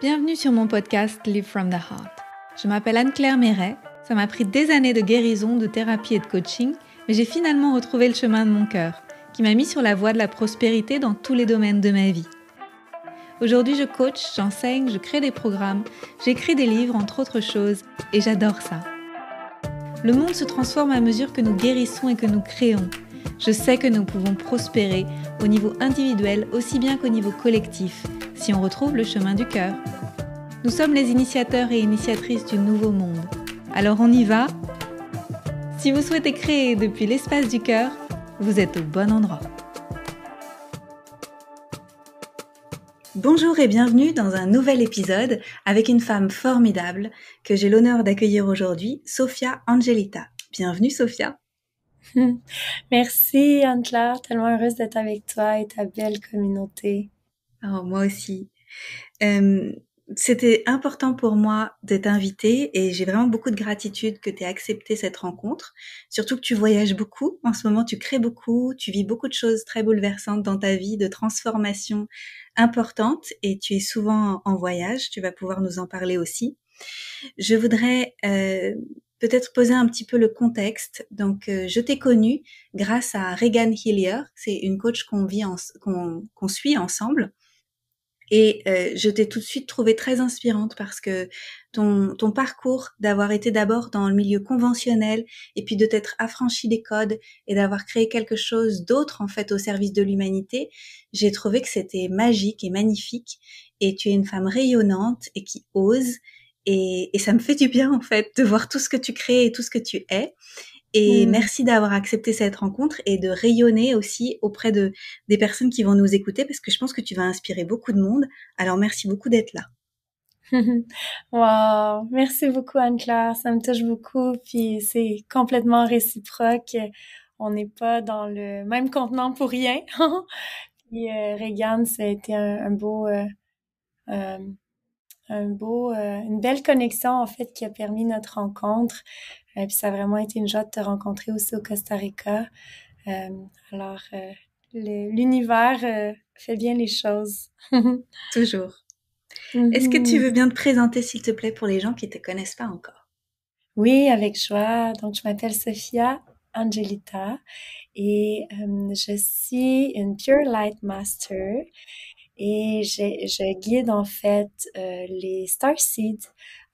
Bienvenue sur mon podcast Live from the Heart. Je m'appelle Anne-Claire Méret. Ça m'a pris des années de guérison, de thérapie et de coaching, mais j'ai finalement retrouvé le chemin de mon cœur, qui m'a mis sur la voie de la prospérité dans tous les domaines de ma vie. Aujourd'hui, je coach, j'enseigne, je crée des programmes, j'écris des livres, entre autres choses, et j'adore ça. Le monde se transforme à mesure que nous guérissons et que nous créons. Je sais que nous pouvons prospérer au niveau individuel aussi bien qu'au niveau collectif, si on retrouve le chemin du cœur. Nous sommes les initiateurs et initiatrices du nouveau monde. Alors on y va ? Si vous souhaitez créer depuis l'espace du cœur, vous êtes au bon endroit. Bonjour et bienvenue dans un nouvel épisode avec une femme formidable que j'ai l'honneur d'accueillir aujourd'hui, Sofia Angelita. Bienvenue Sofia. Merci Anne-Claire, tellement heureuse d'être avec toi et ta belle communauté. Oh, moi aussi. C'était important pour moi de t'inviter et j'ai vraiment beaucoup de gratitude que tu aies accepté cette rencontre. Surtout que tu voyages beaucoup. En ce moment, tu crées beaucoup, tu vis beaucoup de choses très bouleversantes dans ta vie, de transformations importantes et tu es souvent en voyage. Tu vas pouvoir nous en parler aussi. Je voudrais peut-être poser un petit peu le contexte. Donc, je t'ai connue grâce à Regan Hillier. C'est une coach qu'on suit ensemble. Et je t'ai tout de suite trouvée très inspirante parce que ton parcours d'avoir été d'abord dans le milieu conventionnel et puis de t'être affranchi des codes et d'avoir créé quelque chose d'autre en fait au service de l'humanité, j'ai trouvé que c'était magique et magnifique. Et tu es une femme rayonnante et qui ose. Et ça me fait du bien en fait de voir tout ce que tu crées et tout ce que tu es. Et merci d'avoir accepté cette rencontre et de rayonner aussi auprès des personnes qui vont nous écouter parce que je pense que tu vas inspirer beaucoup de monde. Alors merci beaucoup d'être là. Wow, merci beaucoup Anne-Claire, ça me touche beaucoup, puis c'est complètement réciproque. On n'est pas dans le même contenant pour rien. Puis Regan, ça a été une belle connexion en fait qui a permis notre rencontre. Puis ça a vraiment été une joie de te rencontrer aussi au Costa Rica. Alors, l'univers fait bien les choses. Toujours. Est-ce que tu veux bien te présenter s'il te plaît pour les gens qui te connaissent pas encore? Oui, avec joie. Donc, je m'appelle Sofia Angelita et je suis une Pure Light Master et je guide en fait les Starseeds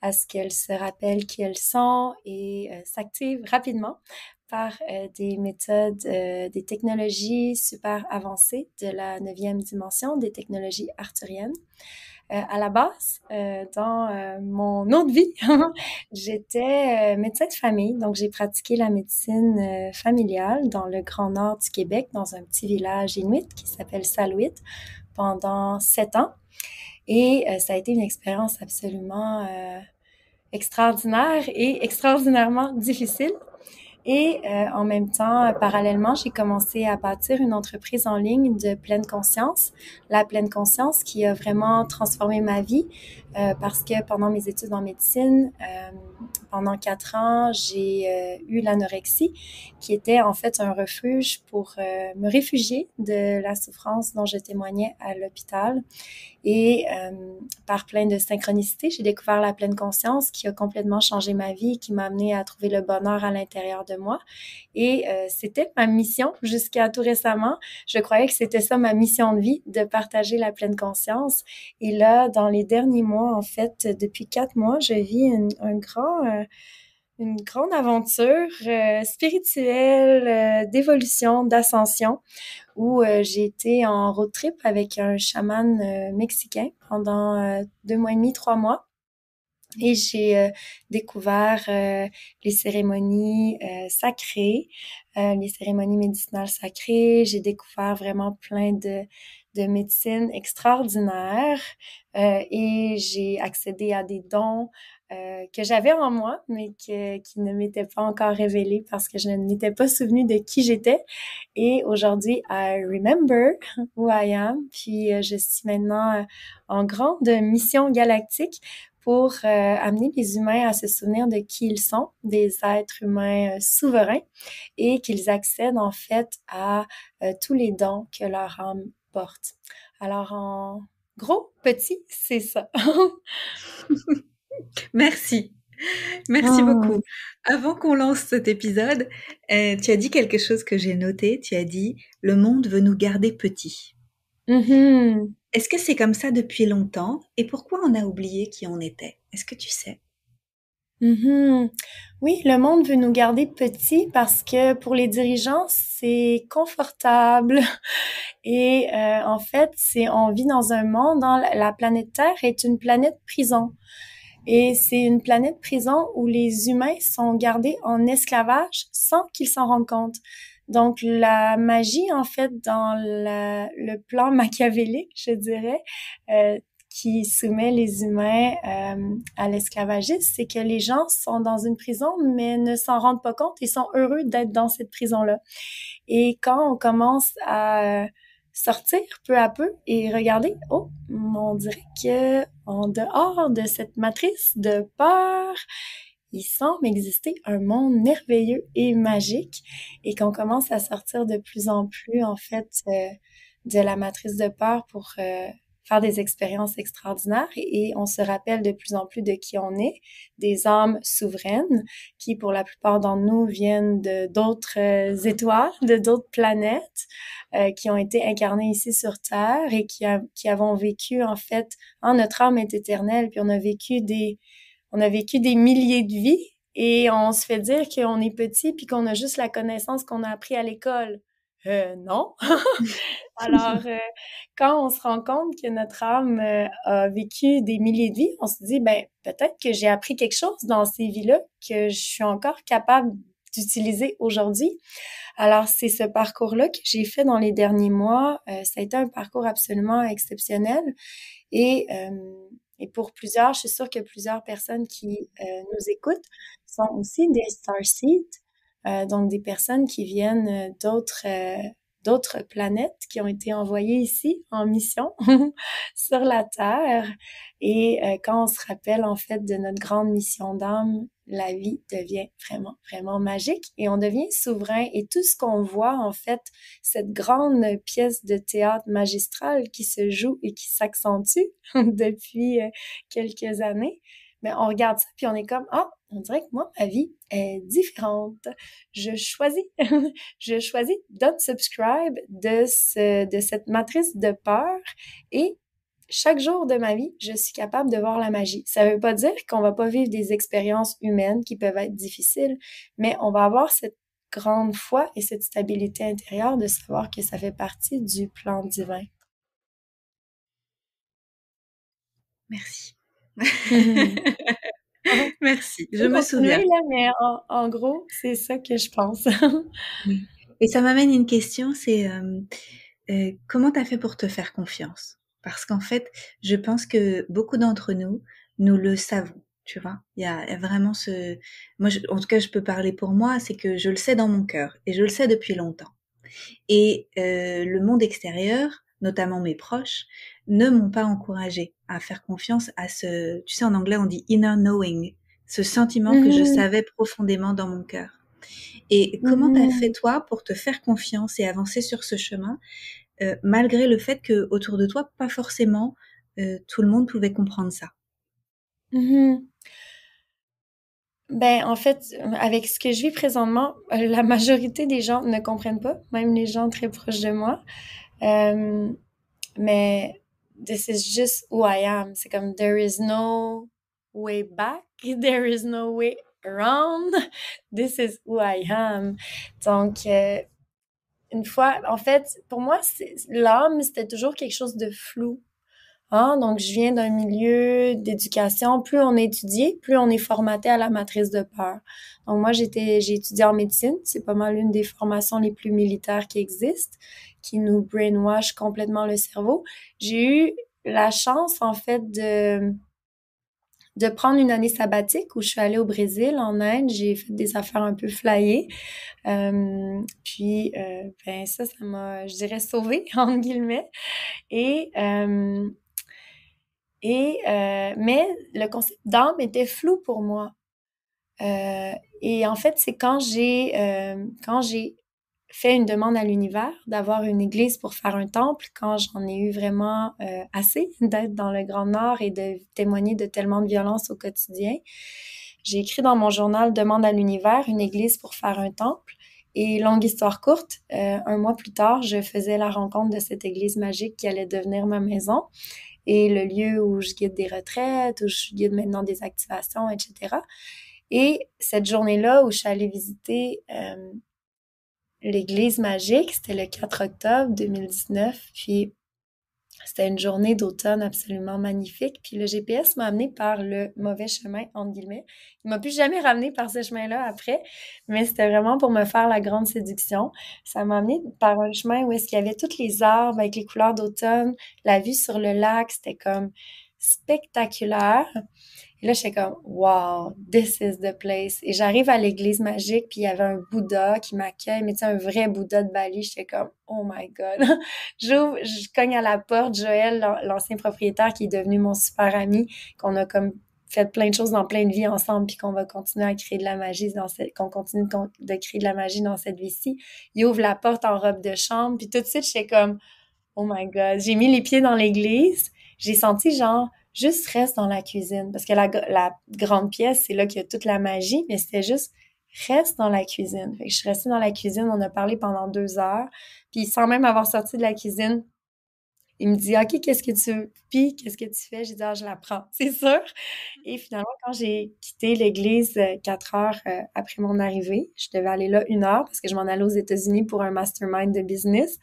à ce qu'elles se rappellent qui elles sont et s'activent rapidement par des méthodes, des technologies super avancées de la 9e dimension, des technologies arthuriennes. À la base, dans mon autre vie, j'étais médecin de famille, donc j'ai pratiqué la médecine familiale dans le Grand Nord du Québec, dans un petit village inuit qui s'appelle Salouit, pendant 7 ans. Et ça a été une expérience absolument extraordinaire et extraordinairement difficile. Et en même temps, parallèlement, j'ai commencé à bâtir une entreprise en ligne de pleine conscience, la pleine conscience qui a vraiment transformé ma vie parce que pendant mes études en médecine, pendant 4 ans, j'ai eu l'anorexie qui était en fait un refuge pour me réfugier de la souffrance dont je témoignais à l'hôpital. Et par plein de synchronicités, j'ai découvert la pleine conscience qui a complètement changé ma vie, qui m'a amené à trouver le bonheur à l'intérieur de moi. Et c'était ma mission jusqu'à tout récemment. Je croyais que c'était ça ma mission de vie, de partager la pleine conscience. Et là, dans les derniers mois, en fait, depuis 4 mois, je vis une grande aventure spirituelle, d'évolution, d'ascension, où j'ai été en road trip avec un chaman mexicain pendant 2 mois et demi, 3 mois. Et j'ai découvert les cérémonies sacrées, les cérémonies médicinales sacrées. J'ai découvert vraiment plein de médecine extraordinaire et j'ai accédé à des dons que j'avais en moi, mais qui ne m'étaient pas encore révélés parce que je ne m'étais pas souvenu de qui j'étais. Et aujourd'hui, I remember who I am. Puis je suis maintenant en grande mission galactique pour amener les humains à se souvenir de qui ils sont, des êtres humains souverains, et qu'ils accèdent en fait à tous les dons que leur âme porte. Alors, en Gros, petit, c'est ça. Merci. Merci beaucoup. Hmm. Avant qu'on lance cet épisode, tu as dit quelque chose que j'ai noté. Tu as dit, le monde veut nous garder petits. Mhm. Est-ce que c'est comme ça depuis longtemps? Et pourquoi on a oublié qui on était? Est-ce que tu sais? Mhm. Oui, le monde veut nous garder petits parce que pour les dirigeants, c'est confortable. Et en fait, on vit dans un monde, hein, la planète Terre est une planète prison. Et c'est une planète prison où les humains sont gardés en esclavage sans qu'ils s'en rendent compte. Donc, la magie, en fait, dans le plan machiavélique, je dirais, euh, qui soumet les humains à l'esclavagisme, c'est que les gens sont dans une prison, mais ne s'en rendent pas compte et sont heureux d'être dans cette prison-là. Et quand on commence à sortir peu à peu et regarder, oh, on dirait que en dehors de cette matrice de peur, il semble exister un monde merveilleux et magique et qu'on commence à sortir de plus en plus, en fait, de la matrice de peur pour faire des expériences extraordinaires et on se rappelle de plus en plus de qui on est, des âmes souveraines qui, pour la plupart d'entre nous, viennent de d'autres étoiles, de d'autres planètes, qui ont été incarnées ici sur Terre et qui avons vécu, en fait, notre âme est éternelle, puis on a vécu des milliers de vies et on se fait dire qu'on est petit puis qu'on a juste la connaissance qu'on a appris à l'école. Non. Alors, quand on se rend compte que notre âme a vécu des milliers de vies, on se dit, ben, peut-être que j'ai appris quelque chose dans ces vies-là que je suis encore capable d'utiliser aujourd'hui. Alors, c'est ce parcours-là que j'ai fait dans les derniers mois. Ça a été un parcours absolument exceptionnel. Et, euh, et pour plusieurs, je suis sûre que plusieurs personnes qui nous écoutent sont aussi des starseeds, donc des personnes qui viennent d'autres planètes qui ont été envoyées ici en mission sur la Terre. Et quand on se rappelle en fait de notre grande mission d'âme, la vie devient vraiment, vraiment magique et on devient souverain. Et tout ce qu'on voit en fait, cette grande pièce de théâtre magistrale qui se joue et qui s'accentue depuis quelques années, mais on regarde ça puis on est comme ah, on dirait que moi ma vie est différente. Je choisis, je choisis d'unsubscribe de cette matrice de peur et chaque jour de ma vie, je suis capable de voir la magie. Ça veut pas dire qu'on va pas vivre des expériences humaines qui peuvent être difficiles, mais on va avoir cette grande foi et cette stabilité intérieure de savoir que ça fait partie du plan divin. Merci. Mhm. Merci. Je Je peux me continuer souviens. là, mais en gros, c'est ça que je pense. Oui. Et ça m'amène une question, c'est comment t'as fait pour te faire confiance? Parce qu'en fait, je pense que beaucoup d'entre nous, nous le savons, tu vois. Il y a vraiment ce, moi, en tout cas, je peux parler pour moi, c'est que je le sais dans mon cœur et je le sais depuis longtemps. Et le monde extérieur, notamment mes proches, ne m'ont pas encouragée à faire confiance à ce, tu sais, en anglais on dit inner knowing, ce sentiment que je Mhm, savais profondément dans mon cœur. Et comment t'as fait mhm, toi pour te faire confiance et avancer sur ce chemin, malgré le fait que autour de toi, pas forcément tout le monde pouvait comprendre ça. mhm. Ben, en fait, avec ce que je vis présentement, la majorité des gens ne comprennent pas, même les gens très proches de moi. Euh, mais this is just who I am. C'est comme there is no way back, there is no way around. This is who I am. Donc, une fois, en fait, pour moi, l'âme, c'était toujours quelque chose de flou. Hein? Donc, je viens d'un milieu d'éducation. Plus on étudie, plus on est formaté à la matrice de peur. Donc, moi, j'ai étudié en médecine. C'est pas mal une des formations les plus militaires qui existent, qui nous brainwash complètement le cerveau. J'ai eu la chance, en fait, de prendre une année sabbatique où je suis allée au Brésil, en Inde. J'ai fait des affaires un peu flyées. Ben ça m'a, je dirais, sauvée, entre guillemets. Et, euh, mais le concept d'âme était flou pour moi. Et en fait, c'est quand j'ai fait une demande à l'univers d'avoir une église pour faire un temple quand j'en ai eu vraiment assez d'être dans le Grand Nord et de témoigner de tellement de violence au quotidien. J'ai écrit dans mon journal demande à l'univers une église pour faire un temple. Et longue histoire courte, un mois plus tard, je faisais la rencontre de cette église magique qui allait devenir ma maison et le lieu où je guide des retraites, où je guide maintenant des activations, etc. Et cette journée-là où je suis allée visiter l'église magique, c'était le 4 octobre 2019, puis c'était une journée d'automne absolument magnifique, puis le GPS m'a amené par le mauvais chemin, entre guillemets. Il m'a plus jamais ramené par ce chemin-là après, mais c'était vraiment pour me faire la grande séduction. Ça m'a amené par un chemin où est-ce qu'il y avait tous les arbres avec les couleurs d'automne, la vue sur le lac, c'était comme spectaculaire. Et là, j'étais comme, wow, this is the place. Et j'arrive à l'église magique, puis il y avait un Bouddha qui m'accueille, mais tu sais, un vrai Bouddha de Bali. J'étais comme, oh my God. J'ouvre, je cogne à la porte. Joël, l'ancien propriétaire qui est devenu mon super ami, qu'on a comme fait plein de choses dans plein de vies ensemble, puis qu'on va continuer à créer de la magie qu'on continue de créer de la magie dans cette vie-ci. Il ouvre la porte en robe de chambre, puis tout de suite, j'étais comme, oh my God. J'ai mis les pieds dans l'église. J'ai senti genre, juste reste dans la cuisine. Parce que la grande pièce, c'est là qu'il y a toute la magie, mais c'était juste, reste dans la cuisine. Fait que je suis restée dans la cuisine. On a parlé pendant 2 heures. Puis sans même avoir sorti de la cuisine, il me dit, OK, qu'est-ce que tu veux? Puis, qu'est-ce que tu fais? J'ai dit, ah, je la prends, c'est sûr. Et finalement, quand j'ai quitté l'église 4 heures après mon arrivée, je devais aller là 1 heure parce que je m'en allais aux États-Unis pour un mastermind de business.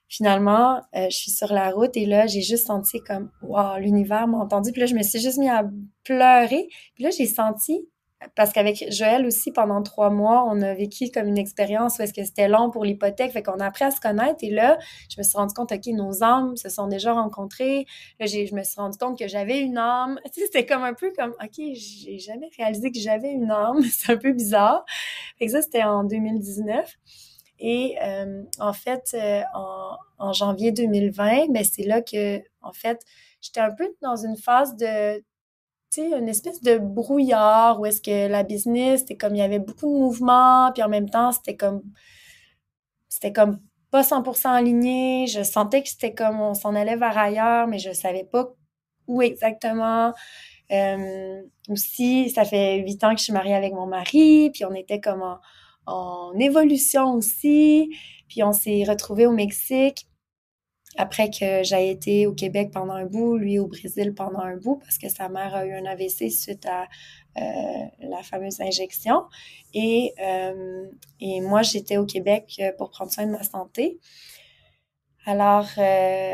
Finalement, je suis sur la route et là, j'ai juste senti comme, wow, l'univers m'a entendu. Puis là, je me suis juste mis à pleurer. Puis là, j'ai senti, parce qu'avec Joël aussi, pendant 3 mois, on a vécu comme une expérience où est-ce que c'était long pour l'hypothèque. Fait qu'on a appris à se connaître. Et là, je me suis rendu compte, OK, nos âmes se sont déjà rencontrées. Là, je me suis rendu compte que j'avais une âme. Tu sais, c'était comme un peu comme, OK, j'ai jamais réalisé que j'avais une âme. C'est un peu bizarre. Fait que ça, c'était en 2019. Et en fait, en janvier 2020, ben c'est là que, en fait, j'étais un peu dans une phase de, tu sais, une espèce de brouillard où est-ce que la business, c'était comme il y avait beaucoup de mouvements, puis en même temps, c'était comme pas 100% aligné. Je sentais que c'était comme on s'en allait vers ailleurs, mais je savais pas où exactement. Aussi, ça fait 8 ans que je suis mariée avec mon mari, puis on était comme en évolution aussi, puis on s'est retrouvés au Mexique après que j'ai été au Québec pendant un bout, lui au Brésil pendant un bout, parce que sa mère a eu un AVC suite à la fameuse injection. Et moi, j'étais au Québec pour prendre soin de ma santé. Alors,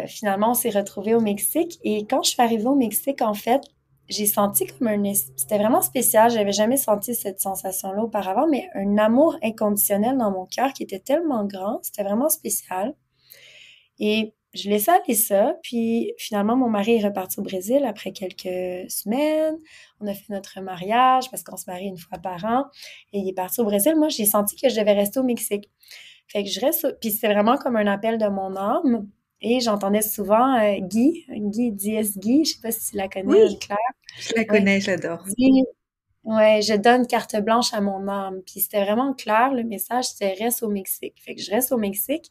finalement, on s'est retrouvés au Mexique. Et quand je suis arrivée au Mexique, en fait, j'ai senti comme c'était vraiment spécial. J'avais jamais senti cette sensation-là auparavant, mais un amour inconditionnel dans mon cœur qui était tellement grand. C'était vraiment spécial. Et je laissais aller ça. Puis, finalement, mon mari est reparti au Brésil après quelques semaines. On a fait notre mariage parce qu'on se marie une fois par an. Et il est parti au Brésil. Moi, j'ai senti que je devais rester au Mexique. Fait que je reste, puis c'était vraiment comme un appel de mon âme. Et j'entendais souvent Guy, D.S. Guy, je sais pas si tu la connais, Oui, Anne-Claire. je la Oui, connais, j'adore. dit, ouais, je donne carte blanche à mon âme. Puis c'était vraiment clair, le message, c'était reste au Mexique. Fait que je reste au Mexique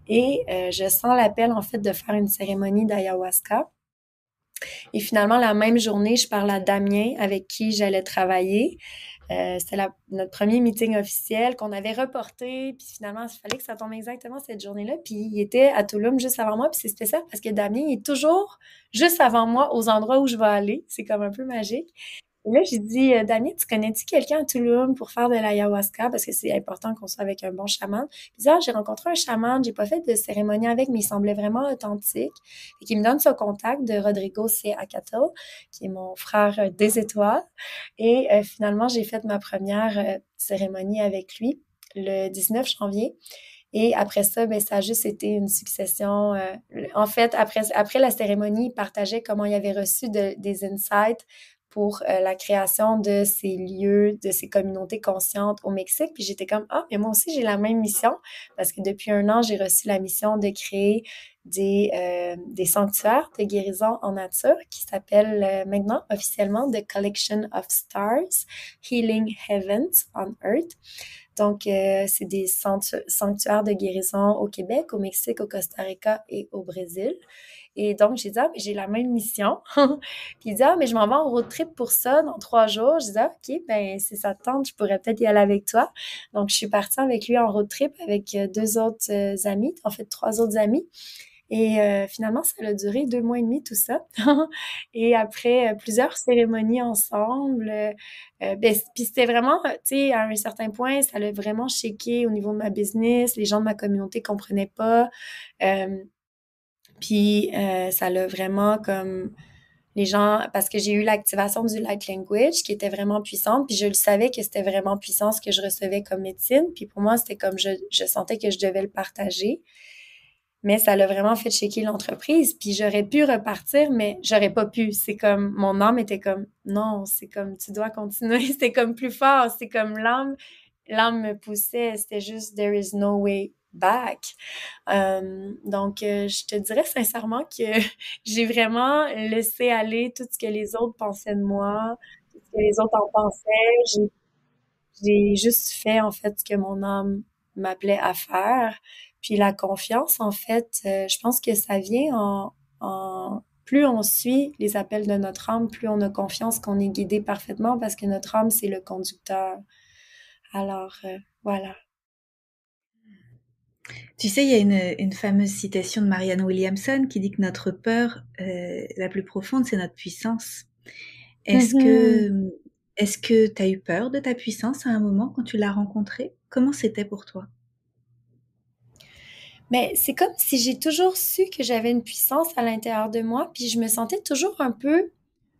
et je sens l'appel, en fait, de faire une cérémonie d'ayahuasca. Et finalement, la même journée, je parle à Damien, avec qui j'allais travailler. C'était notre premier meeting officiel qu'on avait reporté, puis finalement, il fallait que ça tombe exactement cette journée-là, puis il était à Tulum juste avant moi, puis c'est spécial parce que Damien est toujours juste avant moi aux endroits où je vais aller. C'est comme un peu magique. Et là, j'ai dit, Damien, tu connais-tu quelqu'un à Tulum pour faire de l'ayahuasca? Parce que c'est important qu'on soit avec un bon chaman. Puis il dit, ah, j'ai rencontré un chaman, j'ai pas fait de cérémonie avec, mais il semblait vraiment authentique. Et qu'il me donne son contact de Rodrigo C. Acatel, qui est mon frère des étoiles. Et finalement, j'ai fait ma première cérémonie avec lui le 19 janvier. Et après ça, ben, ça a juste été une succession. En fait, après la cérémonie, il partageait comment il avait reçu des insights pour la création de ces lieux, de ces communautés conscientes au Mexique. Puis j'étais comme, ah, mais moi aussi, j'ai la même mission parce que depuis 1 an, j'ai reçu la mission de créer des sanctuaires de guérison en nature qui s'appellent maintenant officiellement The Collection of Stars, Healing Heavens on Earth. Donc, c'est des sanctuaires de guérison au Québec, au Mexique, au Costa Rica et au Brésil. Et donc, j'ai dit, ah, mais j'ai la même mission. Puis il dit, ah, mais je m'en vais en road trip pour ça dans 3 jours. Je dis, ah, OK, ben, si ça te tente, je pourrais peut-être y aller avec toi. Donc, je suis partie avec lui en road trip avec 2 autres amis, en fait, 3 autres amis. Et finalement, ça a duré 2 mois et demi, tout ça. Et après plusieurs cérémonies ensemble, ben, puis c'était vraiment, tu sais, à un certain point, ça l'a vraiment shaké au niveau de ma business. Les gens de ma communauté comprenaient pas. Euh, Puis ça l'a vraiment comme les gens, parce que j'ai eu l'activation du light language qui était vraiment puissante, puis je le savais que c'était vraiment puissant ce que je recevais comme médecine, puis pour moi, c'était comme je sentais que je devais le partager. Mais ça l'a vraiment fait shaker l'entreprise. Puis j'aurais pu repartir, mais j'aurais pas pu. C'est comme, mon âme était comme, non, c'est comme, tu dois continuer. C'était comme plus fort. C'est comme l'âme me poussait. C'était juste, there is no way back. Donc, je te dirais sincèrement que j'ai vraiment laissé aller tout ce que les autres pensaient de moi, tout ce que les autres en pensaient. J'ai juste fait, en fait, ce que mon âme m'appelait à faire. Puis la confiance, en fait, je pense que ça vient plus on suit les appels de notre âme, plus on a confiance qu'on est guidé parfaitement parce que notre âme, c'est le conducteur. Alors, voilà. Tu sais, il y a une fameuse citation de Marianne Williamson qui dit que notre peur la plus profonde, c'est notre puissance. Est-ce Mhm. que est-ce que tu as eu peur de ta puissance à un moment quand tu l'as rencontrée? Comment c'était pour toi? Mais c'est comme si j'ai toujours su que j'avais une puissance à l'intérieur de moi, puis je me sentais toujours un peu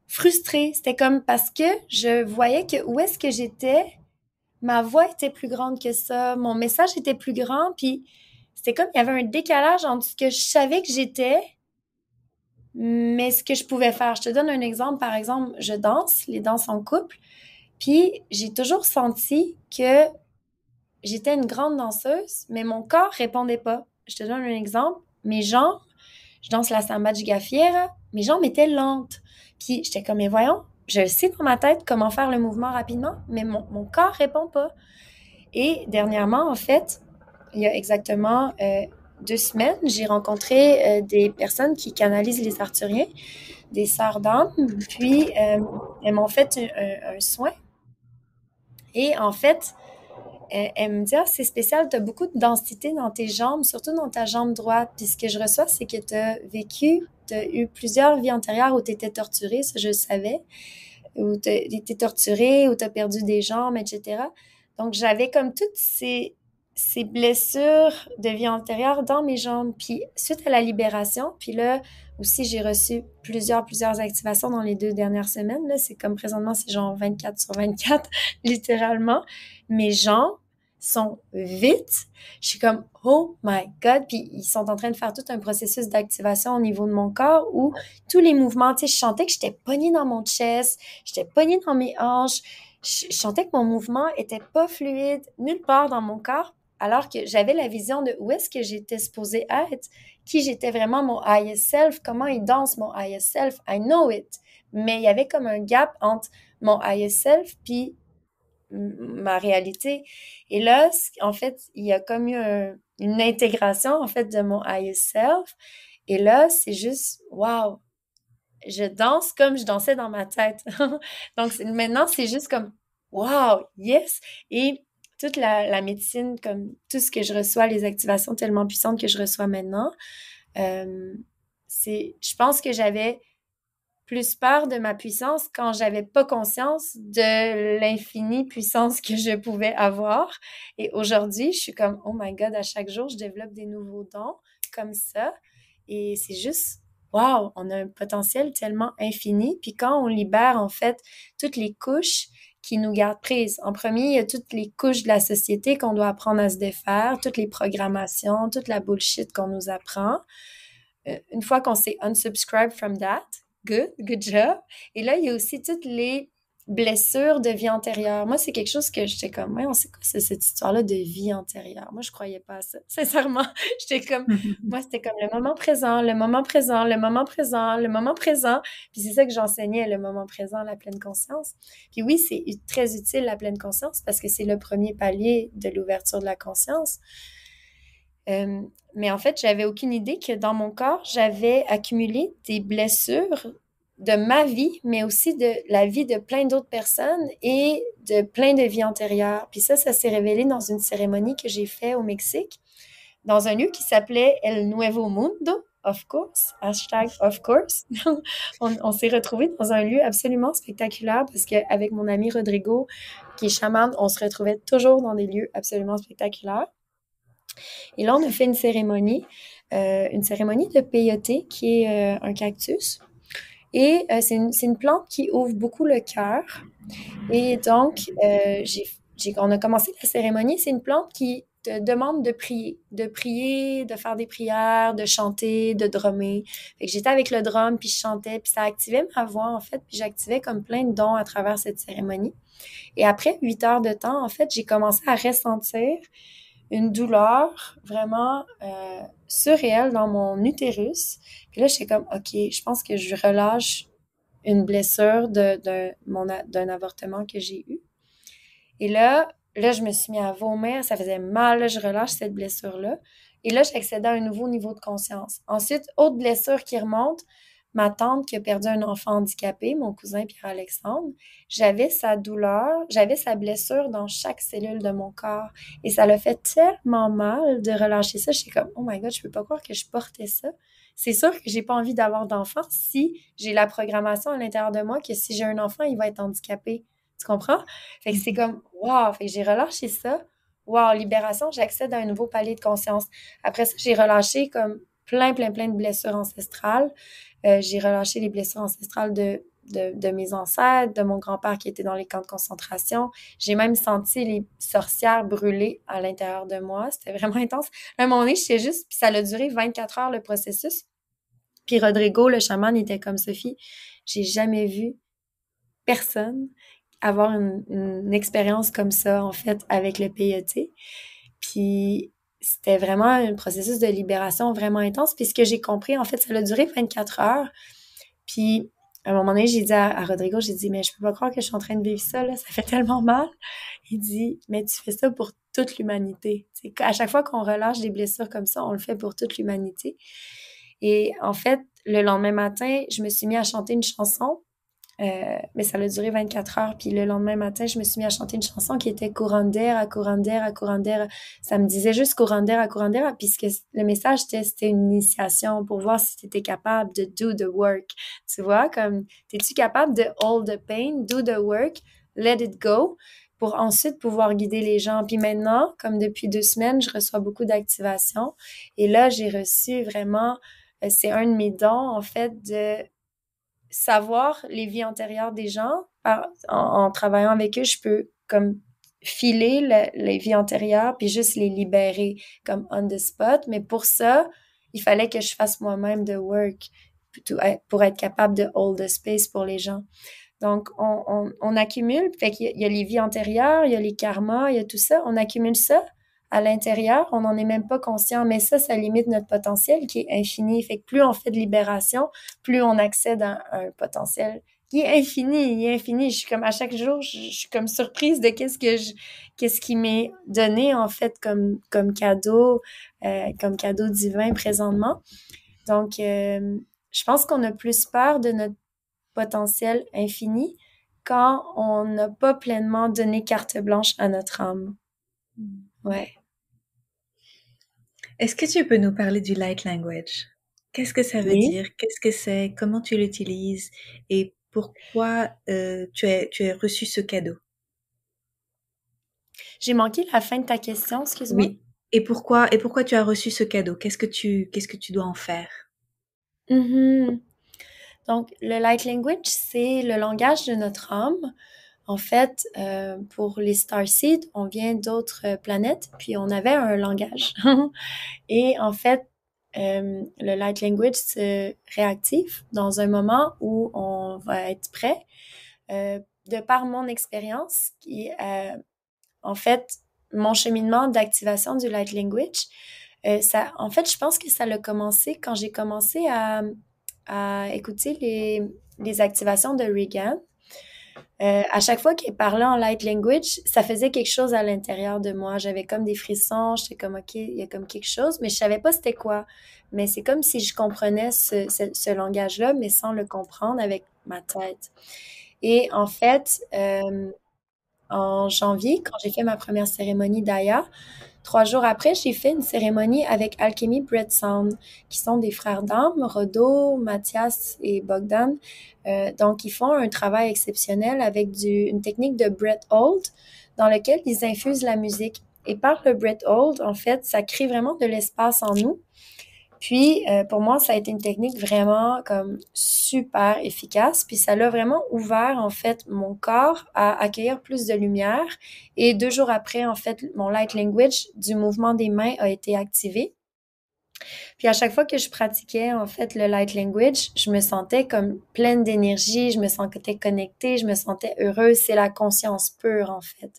frustrée. C'était comme parce que je voyais que où est-ce que j'étais, ma voix était plus grande que ça, mon message était plus grand, puis c'était comme il y avait un décalage entre ce que je savais que j'étais, mais ce que je pouvais faire. Je te donne un exemple. Par exemple, je danse, les danses en couple, puis j'ai toujours senti que j'étais une grande danseuse, mais mon corps répondait pas. Je te donne un exemple. Mes jambes, je danse la samba de Gafiera, mes jambes étaient lentes. Puis j'étais comme, mais voyons, je sais dans ma tête comment faire le mouvement rapidement, mais mon corps répond pas. Et dernièrement, en fait, il y a exactement 2 semaines, j'ai rencontré des personnes qui canalisent les Arthuriens, des sœurs d'âme, puis elles m'ont fait un soin. Et en fait, elle me dit, ah, c'est spécial, tu as beaucoup de densité dans tes jambes, surtout dans ta jambe droite. Puis ce que je reçois, c'est que tu as eu plusieurs vies antérieures où tu étais torturée, ça je le savais, où tu as été torturée, où tu as perdu des jambes, etc. Donc j'avais comme toutes ces blessures de vie antérieure dans mes jambes. Puis suite à la libération, puis là aussi j'ai reçu plusieurs activations dans les 2 dernières semaines. Là, c'est comme présentement, c'est genre 24/24, littéralement. Mes jambes sont vite. Je suis comme, oh my God. Puis ils sont en train de faire tout un processus d'activation au niveau de mon corps où tous les mouvements, tu sais, je sentais que j'étais pognée dans mon chest, j'étais pognée dans mes hanches. Je sentais que mon mouvement était pas fluide nulle part dans mon corps, alors que j'avais la vision de où est-ce que j'étais supposée être, qui j'étais vraiment, mon highest self, comment il danse mon highest self, I know it. Mais il y avait comme un gap entre mon highest self puis ma réalité. Et là, en fait, il y a comme eu une intégration, en fait, de mon highest self. Et là, c'est juste, wow, je danse comme je dansais dans ma tête. Donc, maintenant, c'est juste comme, wow, yes. Et toute la médecine, comme tout ce que je reçois, les activations tellement puissantes que je reçois maintenant, euh, je pense que j'avais plus peur de ma puissance quand j'avais pas conscience de l'infinie puissance que je pouvais avoir. Et aujourd'hui, je suis comme, oh my God, à chaque jour, je développe des nouveaux dons comme ça. Et c'est juste, wow, on a un potentiel tellement infini. Puis quand on libère, en fait, toutes les couches qui nous gardent prises. En premier, il y a toutes les couches de la société qu'on doit apprendre à se défaire, toutes les programmations, toute la bullshit qu'on nous apprend. Une fois qu'on s'est unsubscribe from that, good job. Et là, il y a aussi toutes blessure de vie antérieure. Moi, c'est quelque chose que j'étais comme, ouais, on sait quoi, c'est cette histoire-là de vie antérieure. Moi, je croyais pas à ça. Sincèrement, j'étais comme, moi, c'était comme le moment présent, le moment présent, le moment présent, le moment présent. Puis c'est ça que j'enseignais, le moment présent, la pleine conscience. Puis oui, c'est très utile, la pleine conscience, parce que c'est le premier palier de l'ouverture de la conscience. Euh, mais en fait, j'avais aucune idée que dans mon corps, j'avais accumulé des blessures de ma vie, mais aussi de la vie de plein d'autres personnes et de plein de vies antérieures. Puis ça s'est révélé dans une cérémonie que j'ai faite au Mexique, dans un lieu qui s'appelait El Nuevo Mundo, of course, hashtag of course. On s'est retrouvés dans un lieu absolument spectaculaire parce qu'avec mon ami Rodrigo, qui est chaman, on se retrouvait toujours dans des lieux absolument spectaculaires. Et là, on a fait une cérémonie de peyote, qui est un cactus. Et c'est une plante qui ouvre beaucoup le cœur. Et donc, on a commencé la cérémonie. C'est une plante qui te demande de prier, de faire des prières, de chanter, de drummer. Fait que j'étais avec le drum, puis je chantais, puis ça activait ma voix, en fait, puis j'activais comme plein de dons à travers cette cérémonie. Et après 8 heures de temps, en fait, j'ai commencé à ressentir une douleur vraiment surréelle dans mon utérus. Puis là, j'étais comme, OK, je pense que je relâche une blessure d'un avortement que j'ai eu. Et là, je me suis mis à vomir, ça faisait mal, là, je relâche cette blessure-là. Et là, j'accédais à un nouveau niveau de conscience. Ensuite, autre blessure qui remonte, ma tante qui a perdu un enfant handicapé, mon cousin Pierre-Alexandre, j'avais sa douleur, j'avais sa blessure dans chaque cellule de mon corps. Et ça l'a fait tellement mal de relâcher ça. J'étais comme, oh my God, je peux pas croire que je portais ça. C'est sûr que j'ai pas envie d'avoir d'enfant si j'ai la programmation à l'intérieur de moi que si j'ai un enfant, il va être handicapé. Tu comprends? Fait que c'est comme, wow! Fait que j'ai relâché ça. Wow, libération, j'accède à un nouveau palier de conscience. Après ça, j'ai relâché comme plein de blessures ancestrales. J'ai relâché les blessures ancestrales de mes ancêtres, de mon grand-père qui était dans les camps de concentration. J'ai même senti les sorcières brûler à l'intérieur de moi. C'était vraiment intense. À un moment donné, j'étais juste, puis ça a duré 24 heures le processus. Puis Rodrigo, le chaman, était comme Sophie. J'ai jamais vu personne avoir une expérience comme ça, en fait, avec le peyote. Puis c'était vraiment un processus de libération vraiment intense. Puis ce que j'ai compris, en fait, ça a duré 24 heures. Puis à un moment donné, j'ai dit à Rodrigo, j'ai dit, mais je peux pas croire que je suis en train de vivre ça, là, ça fait tellement mal. Il dit, mais tu fais ça pour toute l'humanité. C'est à chaque fois qu'on relâche des blessures comme ça, on le fait pour toute l'humanité. Et en fait, le lendemain matin, je me suis mis à chanter une chanson. Mais ça a duré 24 heures. Puis le lendemain matin, je me suis mis à chanter une chanson qui était Curandera, Curandera, Curandera. Ça me disait juste Curandera, Curandera. Puis le message, c'était une initiation pour voir si tu étais capable de do the work. Tu vois, comme, es-tu capable de hold the pain, do the work, let it go, pour ensuite pouvoir guider les gens. Puis maintenant, comme depuis 2 semaines, je reçois beaucoup d'activations. Et là, j'ai reçu vraiment, c'est un de mes dons, en fait, de savoir les vies antérieures des gens. En travaillant avec eux, je peux comme filer les vies antérieures puis juste les libérer comme on the spot. Mais pour ça, il fallait que je fasse moi-même de work pour être capable de hold the space pour les gens. Donc, on accumule. Fait qu'il y a les vies antérieures, il y a les karmas, il y a tout ça. On accumule ça à l'intérieur, on n'en est même pas conscient, mais ça limite notre potentiel qui est infini. Fait que plus on fait de libération, plus on accède à un potentiel qui est infini, il est infini. Je suis comme, à chaque jour, je suis comme surprise de qu'est-ce qui m'est donné, en fait, comme cadeau divin présentement. Donc, je pense qu'on a plus peur de notre potentiel infini quand on n'a pas pleinement donné carte blanche à notre âme. Ouais. Est-ce que tu peux nous parler du light language? Qu'est-ce que ça veut Oui. dire? Qu'est-ce que c'est? Comment tu l'utilises? Et pourquoi tu as reçu ce cadeau? J'ai manqué la fin de ta question, excuse-moi. Oui. Et pourquoi tu as reçu ce cadeau? Qu'est-ce que tu dois en faire? Mhm. Donc, le light language, c'est le langage de notre âme. En fait, pour les starseeds, on vient d'autres planètes, puis on avait un langage. Et en fait, le light language se réactive dans un moment où on va être prêt. de par mon expérience, en fait, mon cheminement d'activation du light language, en fait, je pense que ça a commencé quand j'ai commencé à écouter les activations de Regan. À chaque fois qu'il parlait en light language, ça faisait quelque chose à l'intérieur de moi. J'avais comme des frissons, j'étais comme, OK, il y a comme quelque chose, mais je savais pas c'était quoi. Mais c'est comme si je comprenais ce langage-là, mais sans le comprendre avec ma tête. Et en fait, en janvier, quand j'ai fait ma première cérémonie d'Aya, 3 jours après, j'ai fait une cérémonie avec Alchemy Breath Sound, qui sont des frères d'âme, Rodo, Mathias et Bogdan. Donc, ils font un travail exceptionnel avec une technique de breath hold dans lequel ils infusent la musique. Et par le breath hold, en fait, ça crée vraiment de l'espace en nous. Puis, pour moi, ça a été une technique vraiment comme super efficace. Puis, ça l'a vraiment ouvert, en fait, mon corps à accueillir plus de lumière. Et 2 jours après, en fait, mon light language du mouvement des mains a été activé. Puis, à chaque fois que je pratiquais, en fait, le light language, je me sentais comme pleine d'énergie, je me sentais connectée, je me sentais heureuse. C'est la conscience pure, en fait.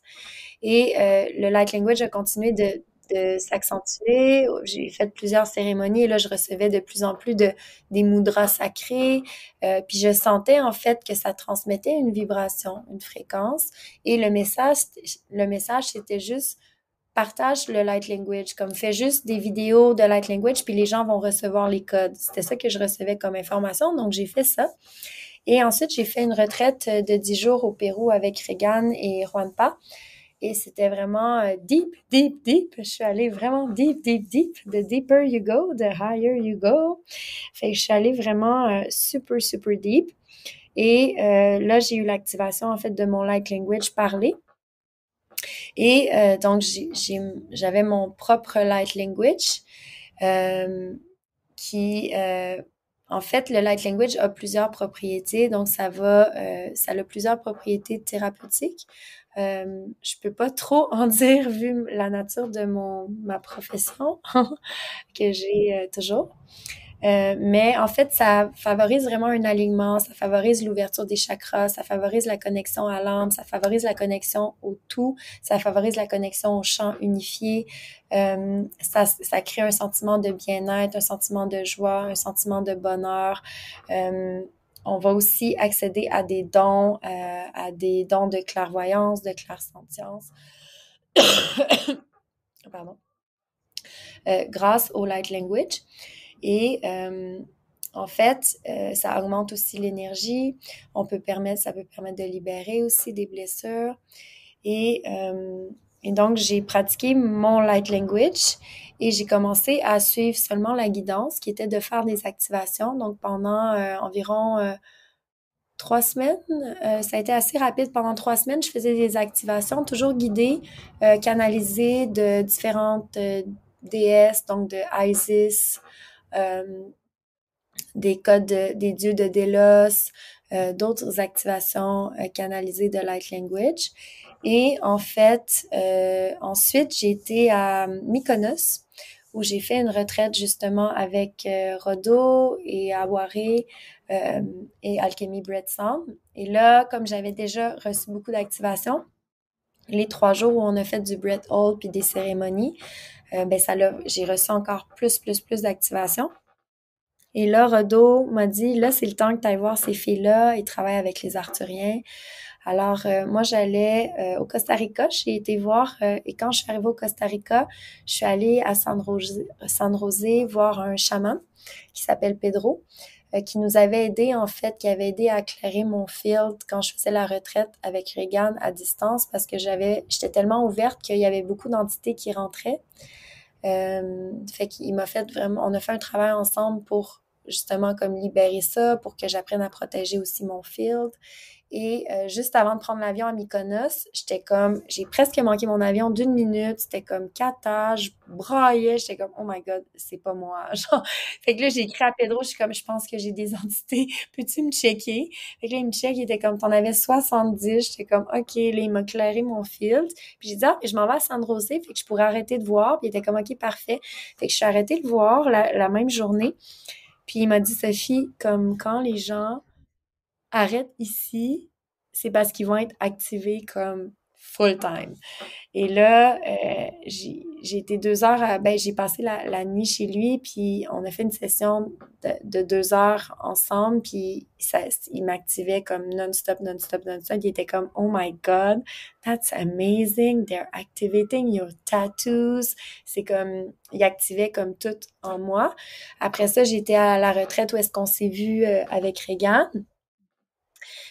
Et le light language a continué de s'accentuer. J'ai fait plusieurs cérémonies et là, je recevais de plus en plus des mudras sacrés. Puis je sentais en fait que ça transmettait une vibration, une fréquence. Et le message, c'était juste partage le light language, comme fais juste des vidéos de light language, puis les gens vont recevoir les codes. C'était ça que je recevais comme information, donc j'ai fait ça. Et ensuite, j'ai fait une retraite de 10 jours au Pérou avec Regan et Juanpa. Et c'était vraiment deep, deep, deep. Je suis allée vraiment deep, deep, deep. The deeper you go, the higher you go. Fait que je suis allée vraiment super, super deep. Et là, j'ai eu l'activation, en fait, de mon light language parlé. Et donc, j'avais mon propre light language qui... en fait, le light language a plusieurs propriétés, donc ça a plusieurs propriétés thérapeutiques. Je peux pas trop en dire vu la nature de ma profession que j'ai toujours. Mais en fait, ça favorise vraiment un alignement, ça favorise l'ouverture des chakras, ça favorise la connexion à l'âme, ça favorise la connexion au tout, ça favorise la connexion au champ unifié. Ça crée un sentiment de bien-être, un sentiment de joie, un sentiment de bonheur. On va aussi accéder à des dons de clairvoyance, de clairsentience. Pardon. Grâce au light language. Et en fait, ça augmente aussi l'énergie. Ça peut permettre de libérer aussi des blessures. Et, et donc, j'ai pratiqué mon light language et j'ai commencé à suivre seulement la guidance qui était de faire des activations. Donc, pendant environ 3 semaines, ça a été assez rapide. Pendant 3 semaines, je faisais des activations toujours guidées, canalisées de différentes déesses, donc de Isis, des codes des dieux de Délos, d'autres activations canalisées de light language. Et en fait, ensuite, j'ai été à Mykonos où j'ai fait une retraite justement avec Rodo et Awaré et Alchemy Breath Sound. Et là, comme j'avais déjà reçu beaucoup d'activations, les 3 jours où on a fait du breath hold puis des cérémonies, ben j'ai reçu encore plus d'activations. Et là, Rodo m'a dit, là, c'est le temps que tu ailles voir ces filles-là. Ils travaillent avec les Arthuriens. Alors, moi, j'allais au Costa Rica. J'ai été voir, et quand je suis arrivée au Costa Rica, je suis allée à San José voir un chaman qui s'appelle Pedro, qui nous avait aidé, en fait, qui avait aidé à éclairer mon field quand je faisais la retraite avec Regan à distance parce que j'étais tellement ouverte qu'il y avait beaucoup d'entités qui rentraient. Fait qu'il m'a fait vraiment, on a fait un travail ensemble pour justement comme libérer ça, pour que j'apprenne à protéger aussi mon field. Et juste avant de prendre l'avion à Mykonos, j'ai presque manqué mon avion d'1 minute. C'était comme cata, je braillais, j'étais comme, oh my god, c'est pas moi. Genre, fait que là, j'ai écrit à Pedro, je suis comme, je pense que j'ai des entités, peux-tu me checker? Fait que là, il me check, il était comme, t'en avais 70. J'étais comme, ok, là, il m'a clairé mon field. Puis j'ai dit, ah, je m'en vais à San José, fait que je pourrais arrêter de voir. Puis il était comme, ok, parfait. Fait que je suis arrêtée de voir la même journée. Puis il m'a dit, Sophie, comme quand les gens arrêtent ici, c'est parce qu'ils vont être activés comme full-time. Et là, j'ai été 2 heures, ben, j'ai passé la nuit chez lui, puis on a fait une session de 2 heures ensemble, puis il m'activait comme non-stop, non-stop, non-stop. Il était comme, oh my God, that's amazing, they're activating your tattoos. C'est comme, il activait comme tout en moi. Après ça, j'étais à la retraite où est-ce qu'on s'est vu avec Regan.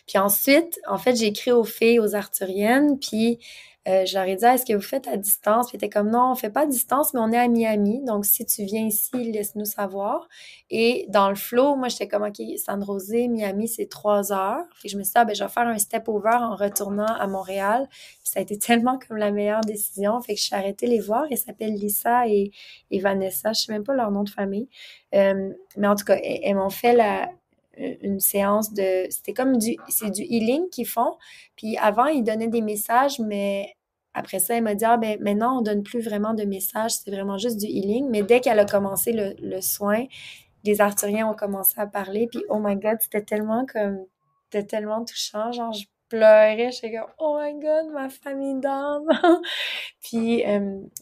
Puis ensuite, en fait, j'ai écrit aux filles, aux arthuriennes, puis je leur ai dit, ah, est-ce que vous faites à distance? Puis ils étaient comme, non, on fait pas à distance, mais on est à Miami. Donc, si tu viens ici, laisse-nous savoir. Et dans le flow, moi, j'étais comme, OK, San José, Miami, c'est 3 heures. Puis je me suis dit, ah, ben, je vais faire un step over en retournant à Montréal. Puis ça a été tellement comme la meilleure décision. Fait que je suis arrêtée les voir. Elles s'appellent Lisa et Vanessa. Je sais même pas leur nom de famille. Mais en tout cas, elles m'ont fait une séance c'était comme c'est du healing qu'ils font. Puis avant, ils donnaient des messages, mais après ça, elle m'a dit, ah ben maintenant, on donne plus vraiment de messages, c'est vraiment juste du healing. Mais dès qu'elle a commencé le soin, les arthuriens ont commencé à parler, puis oh my God, c'était tellement touchant, genre je pleurais, j'étais comme, oh my God, ma famille d'âme. Puis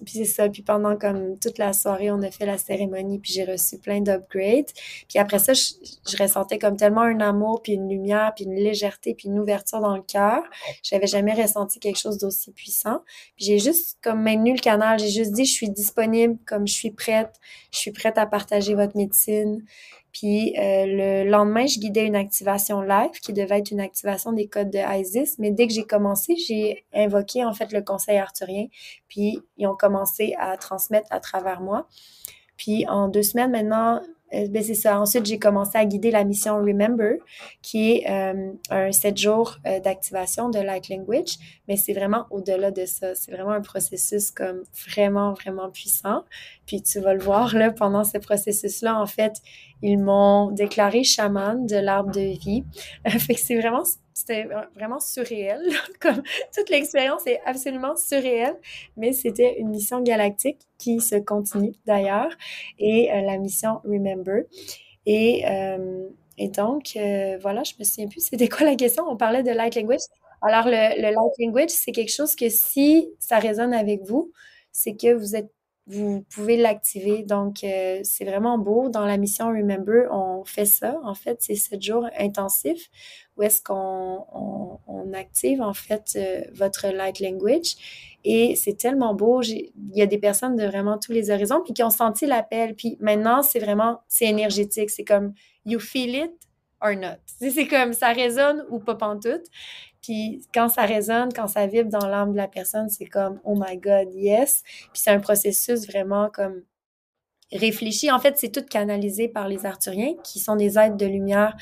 c'est ça. Puis pendant comme toute la soirée, on a fait la cérémonie, puis j'ai reçu plein d'upgrades. Puis après ça, je ressentais comme tellement un amour, puis une lumière, puis une légèreté, puis une ouverture dans le cœur. J'avais jamais ressenti quelque chose d'aussi puissant. Puis j'ai juste comme maintenu le canal. J'ai juste dit, je suis disponible, comme je suis prête. Je suis prête à partager votre médecine. Puis le lendemain, je guidais une activation live qui devait être une activation des codes de Isis. Mais dès que j'ai commencé, j'ai invoqué en fait le conseil arthurien. Puis ils ont commencé à transmettre à travers moi. Puis en 2 semaines maintenant, ben c'est ça. Ensuite, j'ai commencé à guider la mission Remember, qui est un 7 jours d'activation de Light Language, mais c'est vraiment au-delà de ça. C'est vraiment un processus comme vraiment, vraiment puissant. Puis tu vas le voir là, pendant ce processus-là, en fait, ils m'ont déclaré chaman de l'arbre de vie. Fait que c'était vraiment surréel. Comme toute l'expérience est absolument surréelle, mais c'était une mission galactique qui se continue d'ailleurs et la mission Remember. Et, euh, et donc, voilà, je me souviens plus c'était quoi la question. On parlait de light language. Alors, le light language, c'est quelque chose que si ça résonne avec vous, c'est que vous pouvez l'activer. Donc, c'est vraiment beau. Dans la mission Remember, on fait ça. En fait, c'est 7 jours intensifs où est-ce qu'on active, en fait, votre light language. Et c'est tellement beau. Il y a des personnes de vraiment tous les horizons puis qui ont senti l'appel. Puis maintenant, c'est énergétique. C'est comme you feel it or not. C'est comme ça résonne ou pas pantoute. Puis quand ça résonne, quand ça vibre dans l'âme de la personne, c'est comme oh my God, yes. Puis c'est un processus vraiment comme réfléchi. En fait, c'est tout canalisé par les Arthuriens, qui sont des êtres de lumière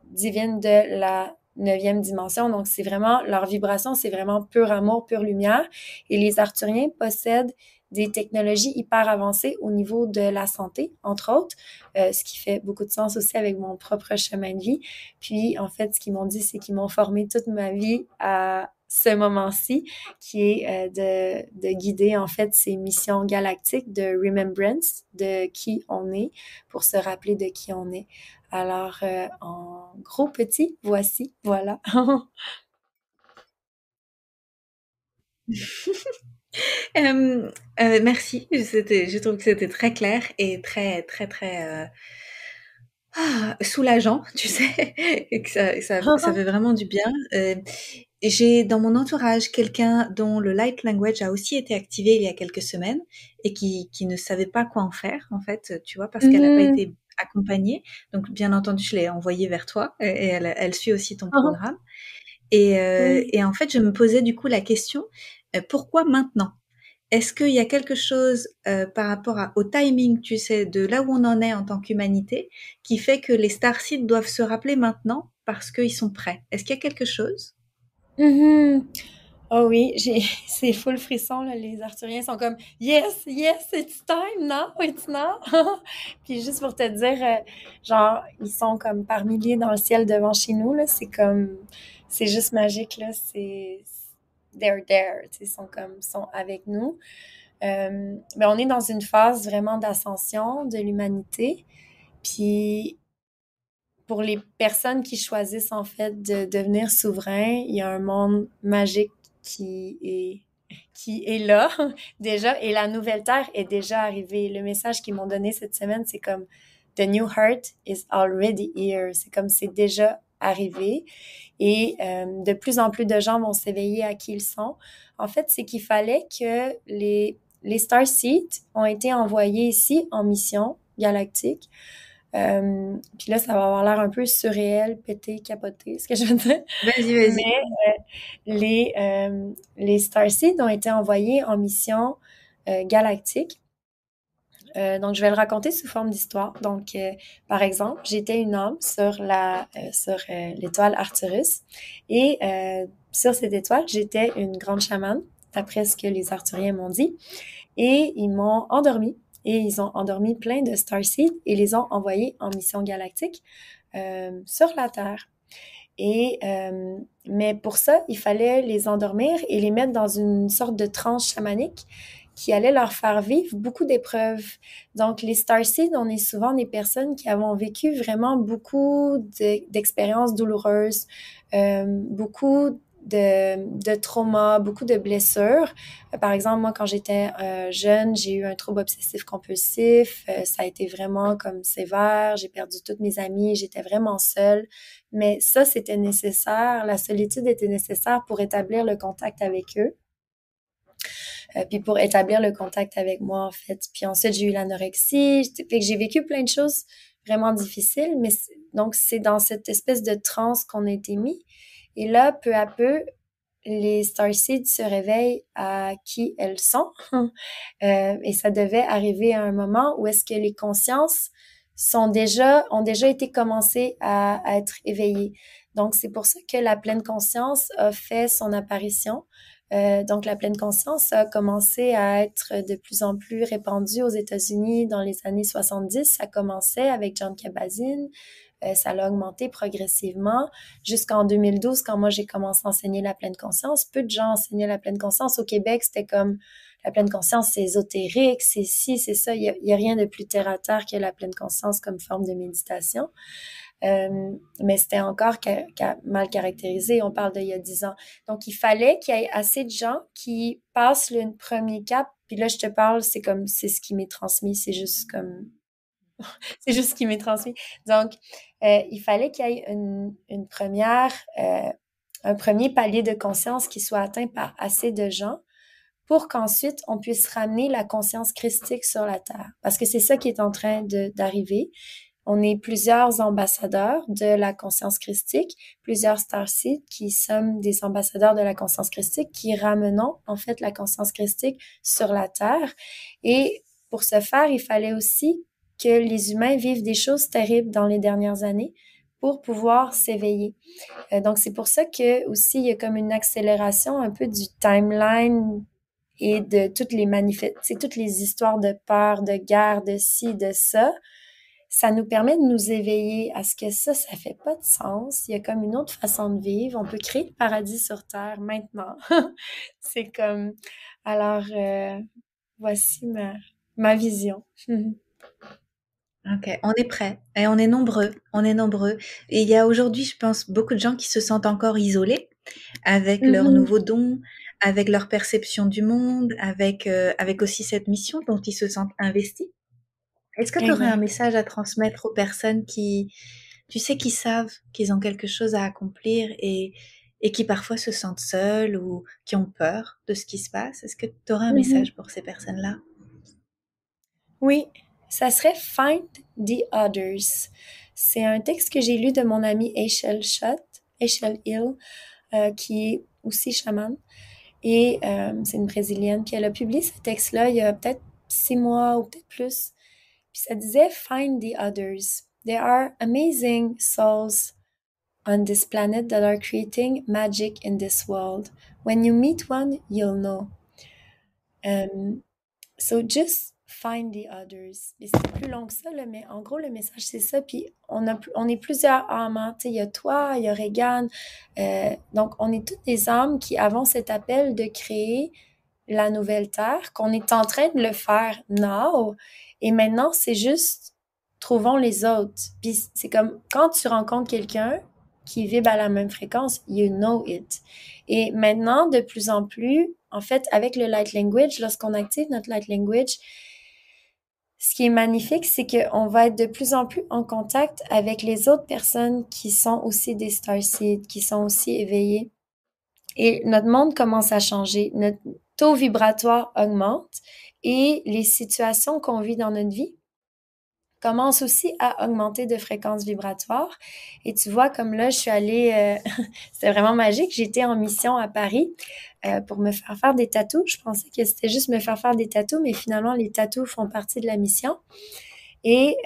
divine de la 9e dimension. Donc, c'est vraiment, leur vibration, c'est vraiment pur amour, pure lumière. Et les Arthuriens possèdent des technologies hyper avancées au niveau de la santé, entre autres, ce qui fait beaucoup de sens aussi avec mon propre chemin de vie. Puis, en fait, ce qu'ils m'ont dit, c'est qu'ils m'ont formé toute ma vie à ce moment-ci, qui est de guider en fait ces missions galactiques de remembrance de qui on est pour se rappeler de qui on est. Alors, en gros petit, voici, voilà. Merci. Je trouve que c'était très clair et très, très, très soulageant, tu sais, et que ça fait vraiment du bien. J'ai dans mon entourage quelqu'un dont le light language a aussi été activé il y a quelques semaines et qui ne savait pas quoi en faire, en fait, tu vois, parce qu'elle n'a pas Mhm. été accompagnée. Donc, bien entendu, je l'ai envoyée vers toi et elle suit aussi ton programme. Oui. Et en fait, je me posais du coup la question, pourquoi maintenant? Est-ce qu'il y a quelque chose par rapport au timing, tu sais, de là où on en est en tant qu'humanité, qui fait que les starseeds doivent se rappeler maintenant parce qu'ils sont prêts? Est-ce qu'il y a quelque chose? Mhm. Oh oui, c'est full frisson, là. Les Arthuriens sont comme yes, yes, it's time now, it's now. Puis juste pour te dire, genre, ils sont comme par milliers dans le ciel devant chez nous, là. C'est juste magique, là. They're there, tu sais, ils sont avec nous. Mais on est dans une phase vraiment d'ascension de l'humanité. Puis pour les personnes qui choisissent en fait de devenir souverains, il y a un monde magique qui est là déjà et la nouvelle terre est déjà arrivée. Le message qu'ils m'ont donné cette semaine, c'est comme The new heart is already here. C'est comme c'est déjà arrivé et de plus en plus de gens vont s'éveiller à qui ils sont. En fait, c'est qu'il fallait que les Starseeds ont été envoyés ici en mission galactique. Puis là, ça va avoir l'air un peu surréel, pété, capoté, ce que je veux dire. Vas-y, Mais vas-y. les Starseeds ont été envoyés en mission galactique. Donc, je vais le raconter sous forme d'histoire. Donc, par exemple, j'étais une âme sur l'étoile Arcturus. Et sur cette étoile, j'étais une grande chamane, d'après ce que les Arthuriens m'ont dit. Et ils m'ont endormi. Et ils ont endormi plein de Starseeds et les ont envoyés en mission galactique sur la Terre. Et mais pour ça, il fallait les endormir et les mettre dans une sorte de transe chamanique qui allait leur faire vivre beaucoup d'épreuves. Donc, les Starseeds, on est souvent des personnes qui avons vécu vraiment beaucoup d'expériences douloureuses, beaucoup de traumas, beaucoup de blessures. Par exemple, moi, quand j'étais jeune, j'ai eu un trouble obsessif compulsif. Ça a été vraiment comme sévère. J'ai perdu toutes mes amies. J'étais vraiment seule. Mais ça, c'était nécessaire. La solitude était nécessaire pour établir le contact avec eux. Puis pour établir le contact avec moi, en fait. Puis ensuite, j'ai eu l'anorexie. Fait que j'ai vécu plein de choses vraiment difficiles. Mais donc, c'est dans cette espèce de transe qu'on a été mis. Et là, peu à peu, les Starseeds se réveillent à qui elles sont. Et ça devait arriver à un moment où est-ce que les consciences ont déjà été commencées à être éveillées. Donc, c'est pour ça que la pleine conscience a fait son apparition. Donc, la pleine conscience a commencé à être de plus en plus répandue aux États-Unis dans les années 70. Ça commençait avec John Kabat-Zinn. Ça a augmenté progressivement jusqu'en 2012, quand moi j'ai commencé à enseigner la pleine conscience. Peu de gens enseignaient la pleine conscience. Au Québec, c'était comme la pleine conscience, c'est ésotérique, c'est ci, c'est ça. Il y a rien de plus terre à terre que la pleine conscience comme forme de méditation. Mais c'était encore mal caractérisé. On parle d'il y a 10 ans. Donc, il fallait qu'il y ait assez de gens qui passent le premier cap. Puis là, je te parle, c'est ce qui m'est transmis. C'est juste ce qui m'est transmis. Donc, il fallait qu'il y ait un premier palier de conscience qui soit atteint par assez de gens pour qu'ensuite on puisse ramener la conscience christique sur la Terre. Parce que c'est ça qui est en train d'arriver. On est plusieurs ambassadeurs de la conscience christique, plusieurs Starseeds qui sommes des ambassadeurs de la conscience christique, qui ramenons en fait la conscience christique sur la Terre. Et pour ce faire, il fallait aussi que les humains vivent des choses terribles dans les dernières années pour pouvoir s'éveiller. Donc, c'est pour ça que aussi, il y a comme une accélération un peu du timeline et de toutes les histoires de peur, de guerre, de ci, de ça. Ça nous permet de nous éveiller à ce que ça fait pas de sens. Il y a comme une autre façon de vivre. On peut créer le paradis sur Terre maintenant. C'est comme... Alors, voici ma vision. Ok, on est prêts et on est nombreux, on est nombreux. Et il y a aujourd'hui, je pense, beaucoup de gens qui se sentent encore isolés avec leurs Mhm. nouveaux dons, avec leur perception du monde, avec aussi cette mission dont ils se sentent investis. Est-ce que tu aurais un Exact. message à transmettre aux personnes qui, tu sais, qui savent qu'ils ont quelque chose à accomplir et qui parfois se sentent seules ou qui ont peur de ce qui se passe? Est-ce que tu aurais un Mhm. message pour ces personnes-là? Oui, ça serait Find the Others. C'est un texte que j'ai lu de mon amie Echel Hill, qui est aussi chamane. Et c'est une Brésilienne. Puis elle a publié ce texte-là il y a peut-être 6 mois ou peut-être plus. Puis ça disait Find the Others. There are amazing souls on this planet that are creating magic in this world. When you meet one, you'll know. So just find the others. Et c'est plus long que ça, là, mais en gros, le message, c'est ça. Puis on est plusieurs âmes. Hein. Il y a toi, il y a Regan. Donc, on est toutes des âmes qui avons cet appel de créer la nouvelle Terre, qu'on est en train de le faire now. Et maintenant, c'est juste trouvons les autres. Puis c'est comme quand tu rencontres quelqu'un qui vibre à la même fréquence, you know it. Et maintenant, de plus en plus, en fait, avec le light language, lorsqu'on active notre light language, ce qui est magnifique, c'est qu'on va être de plus en plus en contact avec les autres personnes qui sont aussi des starseeds, qui sont aussi éveillées. Et notre monde commence à changer. Notre taux vibratoire augmente et les situations qu'on vit dans notre vie commencent aussi à augmenter de fréquence vibratoire. Et tu vois, comme là, je suis allée, c'était vraiment magique, j'étais en mission à Paris pour me faire des tatous. Je pensais que c'était juste me faire des tatous, mais finalement, les tatous font partie de la mission. Et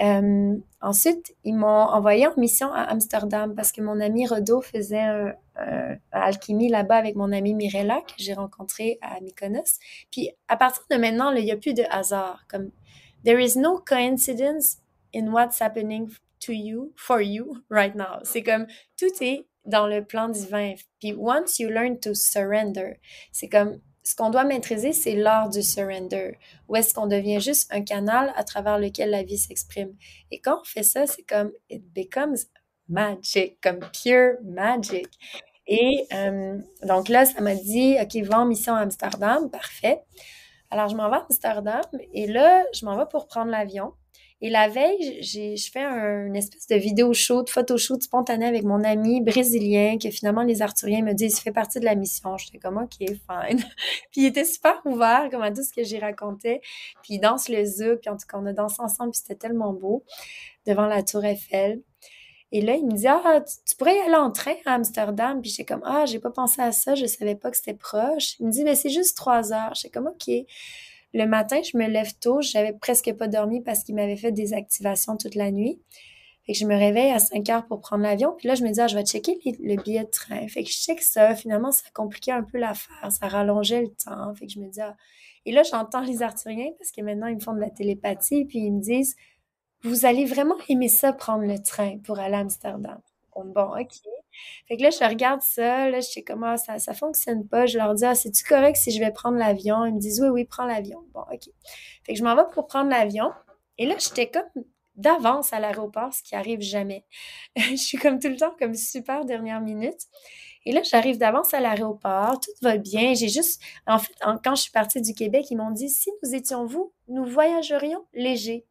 ensuite, ils m'ont envoyé en mission à Amsterdam parce que mon ami Rodo faisait un alchimie là-bas avec mon amie Mirella que j'ai rencontrée à Mykonos. Puis à partir de maintenant, il n'y a plus de hasard. Comme there is no coincidence in what's happening to you, for you right now. C'est comme tout est dans le plan divin. Puis once you learn to surrender, c'est comme ce qu'on doit maîtriser, c'est l'art du surrender, où est-ce qu'on devient juste un canal à travers lequel la vie s'exprime. Et quand on fait ça, c'est comme it becomes magic, comme pure magic. Et donc là, ça m'a dit, OK, va en mission à Amsterdam, parfait. Alors, je m'en vais à Amsterdam et là, je m'en vais pour prendre l'avion. Et la veille, je fais une espèce de vidéo shoot, photo shoot spontané avec mon ami brésilien que finalement les Arthuriens me disent, il fait partie de la mission. J'étais comme, OK, fine. Puis il était super ouvert comme à tout ce que j'y racontais. Puis il danse le zouk, puis en tout cas, on a dansé ensemble, puis c'était tellement beau devant la tour Eiffel. Et là, il me dit, ah, tu pourrais y aller en train à Amsterdam. Puis j'étais comme, ah, j'ai pas pensé à ça, je savais pas que c'était proche. Il me dit, mais c'est juste 3 heures. J'étais comme, OK. Le matin, je me lève tôt, j'avais presque pas dormi parce qu'il m'avait fait des activations toute la nuit. Fait que je me réveille à 5 heures pour prendre l'avion. Puis là, je me dis, ah, je vais checker le billet de train. Fait que je check ça. Finalement, ça compliquait un peu l'affaire. Ça rallongeait le temps. Fait que je me dis, ah. Et là, j'entends les Arthuriens parce que maintenant, ils me font de la télépathie. Puis ils me disent, vous allez vraiment aimer ça, prendre le train pour aller à Amsterdam. Bon, OK. Fait que là, je regarde ça, là, je sais comment ça fonctionne pas. Je leur dis, ah, c'est-tu correct si je vais prendre l'avion? Ils me disent, oui, oui, prends l'avion. Bon, OK. Fait que je m'en vais pour prendre l'avion. Et là, j'étais comme d'avance à l'aéroport, ce qui arrive jamais. Je suis comme tout le temps comme super dernière minute. Et là, j'arrive d'avance à l'aéroport, tout va bien. J'ai juste, en fait, quand je suis partie du Québec, ils m'ont dit, si nous étions vous, nous voyagerions léger.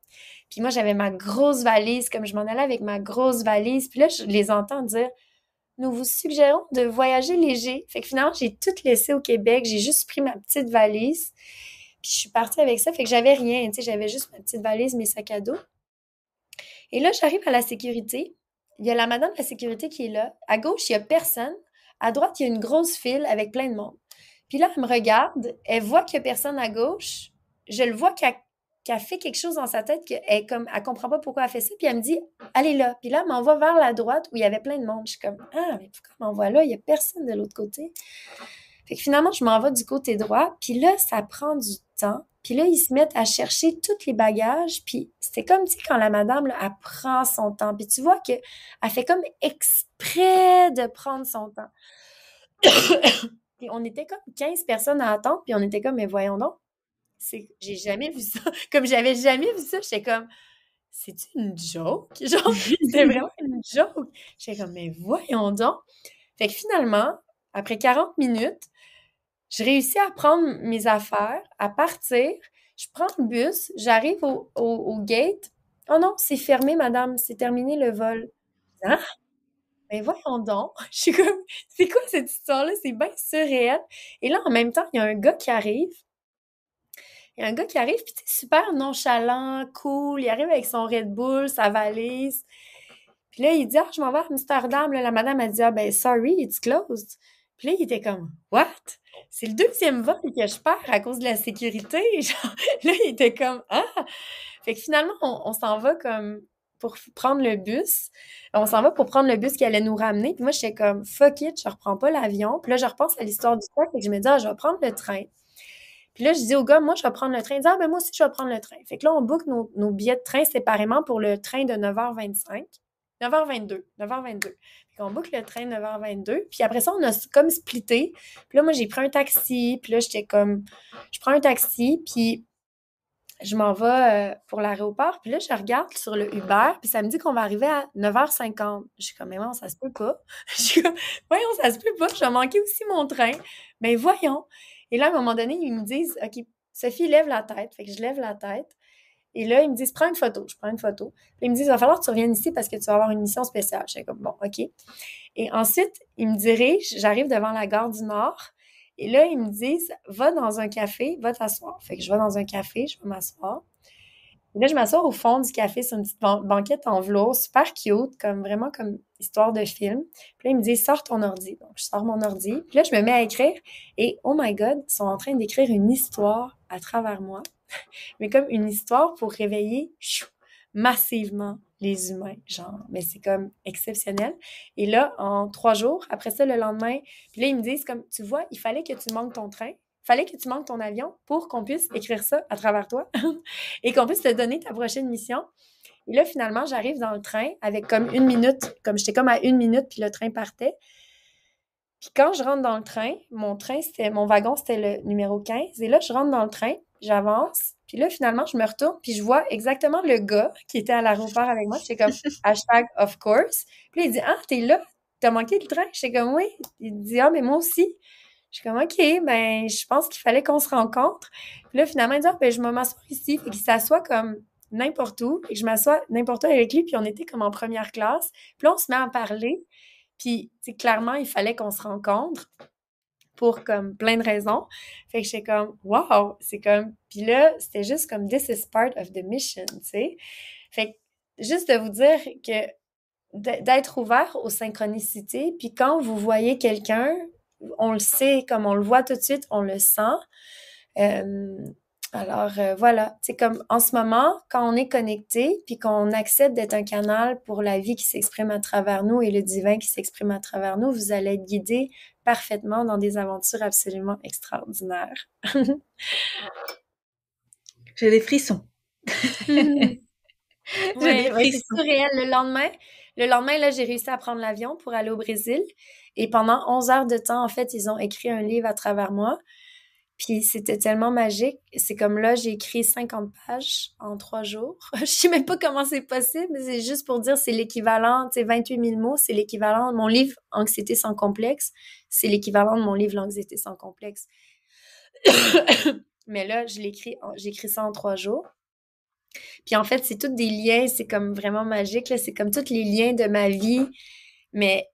Puis moi, j'avais ma grosse valise, comme je m'en allais avec ma grosse valise. Puis là, je les entends dire, nous vous suggérons de voyager léger. Fait que finalement, j'ai tout laissé au Québec. J'ai juste pris ma petite valise. Puis je suis partie avec ça. Fait que j'avais rien, tu sais, j'avais juste ma petite valise, mes sacs à dos. Et là, j'arrive à la sécurité. Il y a la madame de la sécurité qui est là. À gauche, il y a personne. À droite, il y a une grosse file avec plein de monde. Puis là, elle me regarde. Elle voit qu'il y a personne à gauche. Je le vois qu'elle fait quelque chose dans sa tête, qu'elle comme, elle comprend pas pourquoi elle fait ça, puis elle me dit, allez là. Puis là, elle m'envoie vers la droite où il y avait plein de monde. Je suis comme, ah, mais pourquoi elle m'envoie là? Il y a personne de l'autre côté. Fait que finalement, je m'en vais du côté droit, puis là, ça prend du temps. Puis là, ils se mettent à chercher tous les bagages, puis c'est comme, tu sais, quand la madame, là, elle prend son temps, puis tu vois qu'elle fait comme exprès de prendre son temps. Puis on était comme 15 personnes à attendre, puis on était comme, mais voyons donc, j'ai jamais vu ça. Comme j'avais jamais vu ça, j'étais comme, c'est une joke? Genre, c'était vraiment une joke. J'étais comme, mais voyons donc. Fait que finalement, après 40 minutes, je réussis à prendre mes affaires, à partir. Je prends le bus, j'arrive au gate. Oh non, c'est fermé, madame, c'est terminé le vol. Hein? Mais voyons donc. Je suis comme, c'est quoi cette histoire-là? C'est bien surréel. Et là, en même temps, il y a un gars qui arrive. Il y a un gars qui arrive, puis super nonchalant, cool. Il arrive avec son Red Bull, sa valise. Puis là, il dit, ah, je m'en vais à Amsterdam. Là, la madame a dit, ah, ben, sorry, it's closed. Puis là, il était comme, what? C'est le deuxième vol que je perds à cause de la sécurité. Genre, là, il était comme, ah! Fait que finalement, on s'en va comme pour prendre le bus. On s'en va pour prendre le bus qui allait nous ramener. Puis moi, j'étais comme, fuck it, je reprends pas l'avion. Puis là, je repense à l'histoire du train. Fait que je me dis, ah, je vais prendre le train. Puis là, je dis au gars, moi, je vais prendre le train. Il dit, ah, ben moi aussi, je vais prendre le train. Fait que là, on book nos billets de train séparément pour le train de 9h25. 9h22. 9h22. Fait qu'on book le train de 9h22. Puis après ça, on a comme splitté. Puis là, moi, j'ai pris un taxi. Puis là, j'étais comme, je prends un taxi. Puis je m'en vais pour l'aéroport, puis là, je regarde sur le Uber, puis ça me dit qu'on va arriver à 9h50. Je suis comme, mais non, ça se peut pas. Je suis comme, voyons, ça se peut pas, je vais manquer aussi mon train. Mais voyons. Et là, à un moment donné, ils me disent, OK, Sophie, lève la tête. Fait que je lève la tête. Et là, ils me disent, prends une photo. Je prends une photo. Puis ils me disent, il va falloir que tu reviennes ici parce que tu vas avoir une mission spéciale. Je suis comme, bon, OK. Et ensuite, ils me dirigent, j'arrive devant la gare du Nord. Et là, ils me disent, va dans un café, va t'asseoir. Fait que je vais dans un café, je vais m'asseoir. Et là, je m'assois au fond du café sur une petite banquette en velours, super cute, comme vraiment comme histoire de film. Puis là, il me dit, sors ton ordi. Donc, je sors mon ordi. Puis là, je me mets à écrire. Et oh my God, ils sont en train d'écrire une histoire à travers moi. Mais comme une histoire pour réveiller massivement les humains. Genre, mais c'est comme exceptionnel. Et là, en 3 jours, après ça, le lendemain, puis là, ils me disent comme, tu vois, il fallait que tu manques ton train. Fallait que tu manques ton avion pour qu'on puisse écrire ça à travers toi et qu'on puisse te donner ta prochaine mission. Et là, finalement, j'arrive dans le train avec comme 1 minute, comme j'étais comme à 1 minute, puis le train partait. Puis quand je rentre dans le train, mon wagon, c'était le numéro 15. Et là, je rentre dans le train, j'avance. Puis là, finalement, je me retourne, puis je vois exactement le gars qui était à l'aéroport avec moi. J'étais comme hashtag of course. Puis là, il dit, ah, t'es là? T'as manqué le train? J'étais comme, oui. Il dit, ah, mais moi aussi. Je suis comme, OK, ben, je pense qu'il fallait qu'on se rencontre. Puis là, finalement, il dit, ah, ben, je vais m'asseoir ici. Fait qu'il s'assoit comme n'importe où. Et que je m'assois n'importe où avec lui. Puis on était comme en première classe. Puis là, on se met à parler. Puis, clairement, il fallait qu'on se rencontre pour comme plein de raisons. Fait que j'étais comme, wow, c'est comme, puis là, c'était juste comme, this is part of the mission, tu sais. Fait que, juste de vous dire que d'être ouvert aux synchronicités, puis quand vous voyez quelqu'un, on le sait, comme on le voit tout de suite, on le sent. Euh, voilà, c'est comme en ce moment, quand on est connecté, puis qu'on accepte d'être un canal pour la vie qui s'exprime à travers nous et le divin qui s'exprime à travers nous, vous allez être guidé parfaitement dans des aventures absolument extraordinaires. J'ai des frissons. J'ai des Ouais, c'est frissons. surréel. Le lendemain, là, j'ai réussi à prendre l'avion pour aller au Brésil. Et pendant 11 heures de temps, en fait, ils ont écrit un livre à travers moi. Puis c'était tellement magique. C'est comme là, j'ai écrit 50 pages en 3 jours. Je sais même pas comment c'est possible, mais c'est juste pour dire, c'est l'équivalent, tu sais, 28 000 mots, c'est l'équivalent de mon livre Anxiété sans complexe. C'est l'équivalent de mon livre L'anxiété sans complexe. Mais là, j'ai écrit ça en 3 jours. Puis en fait, c'est tous des liens, c'est comme vraiment magique, là. C'est comme tous les liens de ma vie, mais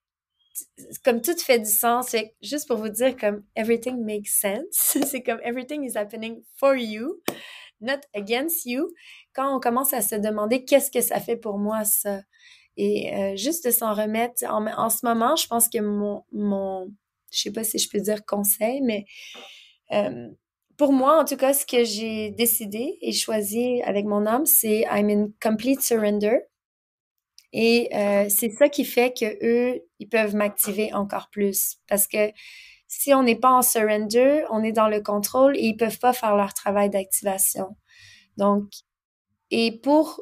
comme tout fait du sens. Fait que juste pour vous dire, comme everything makes sense. C'est comme everything is happening for you, not against you. Quand on commence à se demander qu'est-ce que ça fait pour moi, ça. Et juste de s'en remettre. En ce moment, je pense que je sais pas si je peux dire conseil, mais euh, pour moi, en tout cas, ce que j'ai décidé et choisi avec mon âme, c'est I'm in complete surrender. Et c'est ça qui fait que eux, ils peuvent m'activer encore plus. Parce que si on n'est pas en surrender, on est dans le contrôle et ils peuvent pas faire leur travail d'activation. Donc, et pour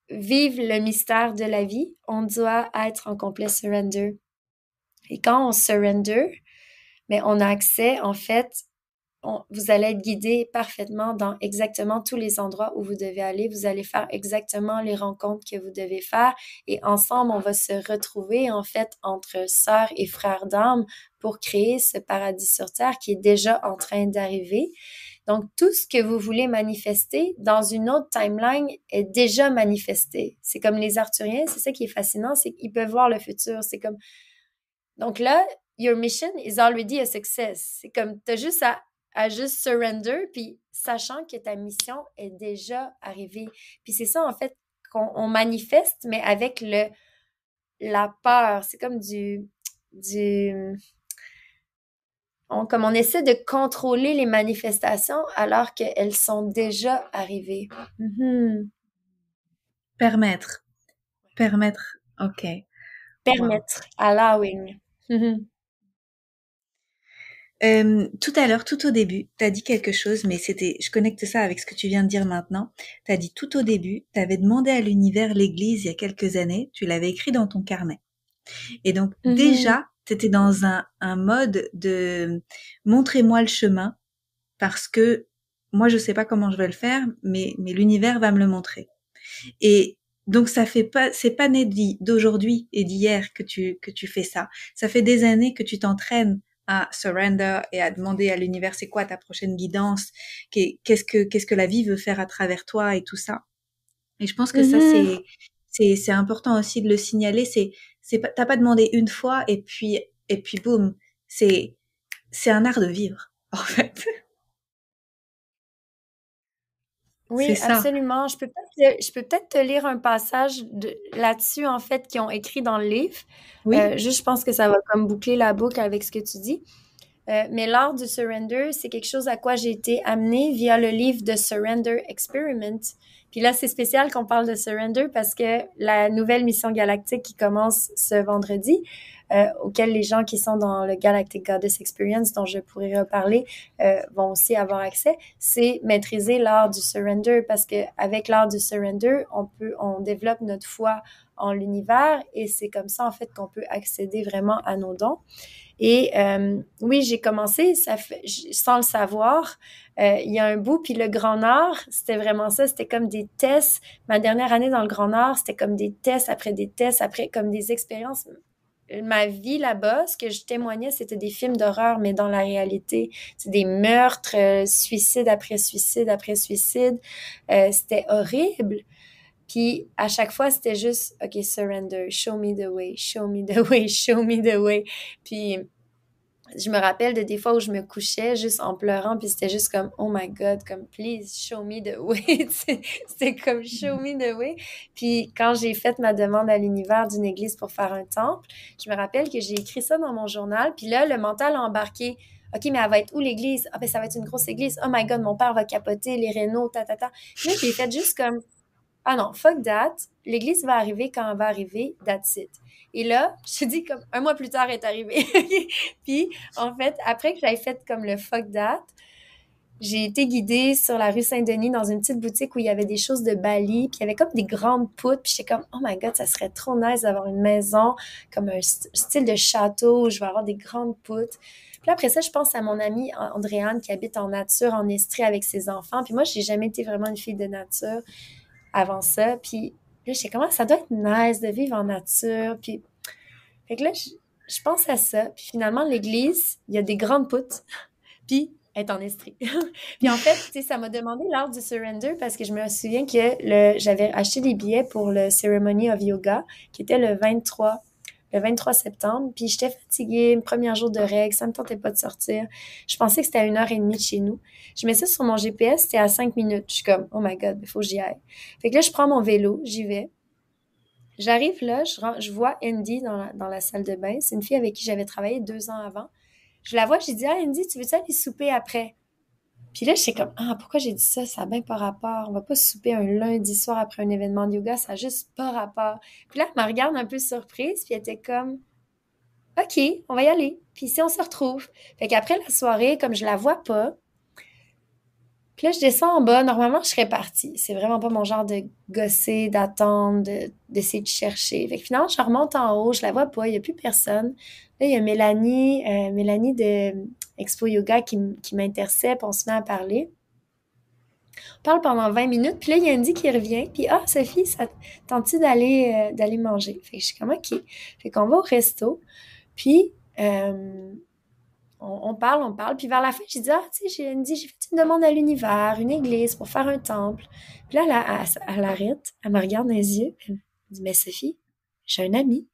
vivre le mystère de la vie, on doit être en complet surrender. Et quand on surrender, mais on a accès, en fait, vous allez être guidé parfaitement dans exactement tous les endroits où vous devez aller. Vous allez faire exactement les rencontres que vous devez faire. Et ensemble, on va se retrouver, en fait, entre sœurs et frères d'âme pour créer ce paradis sur Terre qui est déjà en train d'arriver. Donc, tout ce que vous voulez manifester dans une autre timeline est déjà manifesté. C'est comme les Arthuriens, c'est ça qui est fascinant, c'est qu'ils peuvent voir le futur. C'est comme... Donc là, your mission is already a success. C'est comme, t'as juste à juste surrender, puis sachant que ta mission est déjà arrivée. Puis c'est ça, en fait, qu'on manifeste, mais avec la peur. C'est comme comme on essaie de contrôler les manifestations alors qu'elles sont déjà arrivées. Mm-hmm. Permettre. Permettre. OK. Wow. Permettre. Allowing. Mm-hmm. Tout à l'heure, tout au début, tu as dit quelque chose, mais je connecte ça avec ce que tu viens de dire maintenant. Tu as dit tout au début, tu avais demandé à l'univers, l'église, il y a quelques années, tu l'avais écrit dans ton carnet. Et donc, déjà, tu étais dans un mode de montrez-moi le chemin parce que moi je sais pas comment je vais le faire, mais l'univers va me le montrer. Et donc c'est pas né d'aujourd'hui et d'hier que tu fais ça. Ça fait des années que tu t'entraînes à surrender et à demander à l'univers c'est quoi ta prochaine guidance, qu'est-ce que la vie veut faire à travers toi et tout ça. Et je pense que ça Mhm. c'est important aussi de le signaler. C'est pas t'as pas demandé une fois et puis boum. C'est un art de vivre en fait. C'est Oui, ça. absolument. Je peux peut-être te lire un passage là-dessus, en fait, qu'ils ont écrit dans le livre. Oui. Juste, je pense que ça va comme boucler la boucle avec ce que tu dis. Mais l'art du surrender, c'est quelque chose à quoi j'ai été amenée via le livre The Surrender Experiment. Puis là, c'est spécial qu'on parle de surrender parce que la nouvelle mission galactique qui commence ce vendredi, auquel les gens qui sont dans le Galactic Goddess Experience, dont je pourrais reparler, vont aussi avoir accès, c'est maîtriser l'art du surrender parce que avec l'art du surrender, on développe notre foi en l'univers et c'est comme ça en fait qu'on peut accéder vraiment à nos dons. Et oui, j'ai commencé sans le savoir. Il y a un bout, puis le Grand Nord, c'était vraiment ça. C'était comme des tests. Ma dernière année dans le Grand Nord, c'était comme des tests, après comme des expériences. Ma vie là-bas, ce que je témoignais, c'était des films d'horreur, mais dans la réalité, c'est des meurtres, suicide après suicide après suicide. C'était horrible. Puis à chaque fois, c'était juste, OK, surrender, show me the way, show me the way, show me the way. Puis je me rappelle de des fois où je me couchais juste en pleurant, puis c'était juste comme, oh my God, comme, please, show me the way. C'était comme, show me the way. Puis quand j'ai fait ma demande à l'univers d'une église pour faire un temple, je me rappelle que j'ai écrit ça dans mon journal, puis là, le mental a embarqué. OK, mais elle va être où l'église? Ah, ben, ça va être une grosse église. Oh my God, mon père va capoter, les rénaux, ta, ta, ta. Puis là, j'ai fait juste comme, ah non, fuck that. L'église va arriver quand elle va arriver, that's it. Et là, je te dis comme un mois plus tard est arrivé. Puis, en fait, après que j'avais fait comme le fuck that, j'ai été guidée sur la rue Saint-Denis dans une petite boutique où il y avait des choses de Bali, puis il y avait comme des grandes poutres, puis j'étais comme, oh my God, ça serait trop nice d'avoir une maison comme un style de château où je vais avoir des grandes poutres. Puis là, après ça, je pense à mon amie Andréane qui habite en nature, en Estrie avec ses enfants. Puis moi, j'ai jamais été vraiment une fille de nature avant ça. Puis là, je sais comment ça doit être nice de vivre en nature. Puis, fait que là, je pense à ça. Puis finalement, l'église, il y a des grandes poutres. Puis, elle est en Estrie. Puis en fait, tu sais, ça m'a demandé l'art du surrender parce que je me souviens que j'avais acheté des billets pour le Ceremony of Yoga qui était le 23 septembre, puis j'étais fatiguée, premier jour de règles, ça me tentait pas de sortir. Je pensais que c'était à 1h30 de chez nous. Je mets ça sur mon GPS, c'était à 5 minutes. Je suis comme, oh my God, il faut que j'y aille. Fait que là, je prends mon vélo, j'y vais. J'arrive là, je vois Andy dans la salle de bain. C'est une fille avec qui j'avais travaillé 2 ans avant. Je la vois, j'ai dit, ah, Andy, tu veux-tu aller souper après? Puis là, j'étais comme, ah, pourquoi j'ai dit ça? Ça n'a bien pas rapport. On va pas souper un lundi soir après un événement de yoga, ça n'a juste pas rapport. Puis là, elle me regarde un peu surprise, puis elle était comme, OK, on va y aller. Puis ici, on se retrouve. Fait qu'après la soirée, comme je la vois pas, puis là, je descends en bas. Normalement, je serais partie. C'est vraiment pas mon genre de gosser, d'attendre, d'essayer de chercher. Fait que finalement, je remonte en haut, je la vois pas, il y a plus personne. Là, il y a Mélanie de Expo Yoga qui m'intercepte, on se met à parler. On parle pendant 20 minutes, puis là, il y a Andy qui revient, puis ah, Sophie, ça te tente-tu d'aller manger? Fait que je suis comme, OK. Fait qu'on va au resto, puis on parle, puis vers la fin, j'ai dit, ah, tu sais, j'ai fait une demande à l'univers, une église pour faire un temple. Puis là, elle arrête, elle me regarde dans les yeux, elle me dit, mais Sophie, j'ai un ami,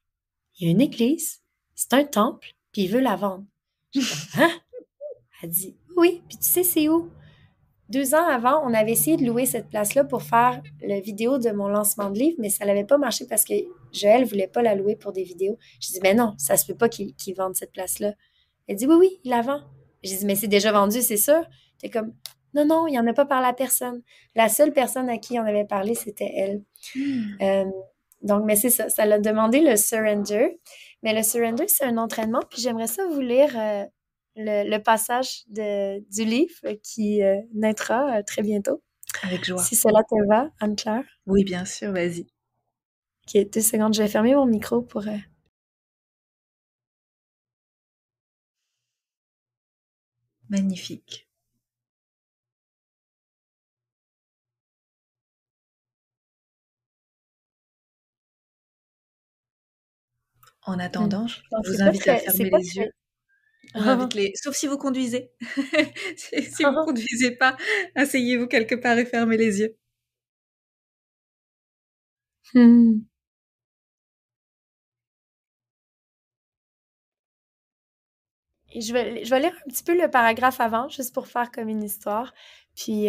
il y a une église, c'est un temple, puis il veut la vendre. Je suis comme, hein? Elle dit, oui, puis tu sais, c'est où? 2 ans avant, on avait essayé de louer cette place-là pour faire la vidéo de mon lancement de livre, mais ça n'avait pas marché parce que Joël voulait pas la louer pour des vidéos. Je dis, mais non, ça se peut pas qu'ils vendent cette place-là. Elle dit, oui, oui, il la vend. J'ai dit, mais c'est déjà vendu, c'est sûr. T'es comme, non, non, il n'y en a pas parlé à personne. La seule personne à qui on avait parlé, c'était elle. Hmm. Euh, donc, mais c'est ça, ça l'a demandé le surrender. Mais le surrender, c'est un entraînement. Puis j'aimerais ça vous lire le passage du livre qui naîtra très bientôt. Avec joie. Si cela te va, Anne-Claire. Oui, bien sûr, vas-y. Ok, 2 secondes, je vais fermer mon micro pour... Magnifique. En Hmm. attendant, je Donc, vous invite à c'est fermer pas les yeux. très... On invite les sauf si vous conduisez. Si vous conduisez pas, asseyez-vous quelque part et fermez les yeux. Hmm. Et je vais lire un petit peu le paragraphe avant, juste pour faire comme une histoire. Puis,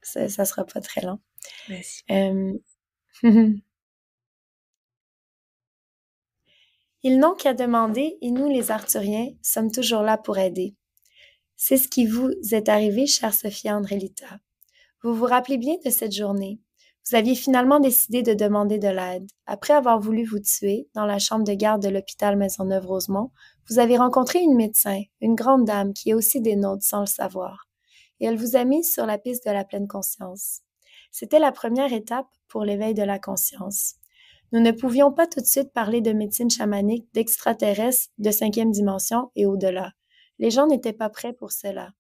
ça sera pas très long. Vas-y. Euh, Ils n'ont qu'à demander et nous, les Arthuriens, sommes toujours là pour aider. C'est ce qui vous est arrivé, chère Sophia Andrelita. Vous vous rappelez bien de cette journée. Vous aviez finalement décidé de demander de l'aide. Après avoir voulu vous tuer, dans la chambre de garde de l'hôpital Maisonneuve-Rosemont, vous avez rencontré une médecin, une grande dame qui est aussi des nôtres sans le savoir. Et elle vous a mis sur la piste de la pleine conscience. C'était la première étape pour l'éveil de la conscience. Nous ne pouvions pas tout de suite parler de médecine chamanique, d'extraterrestres, de cinquième dimension et au-delà. Les gens n'étaient pas prêts pour cela.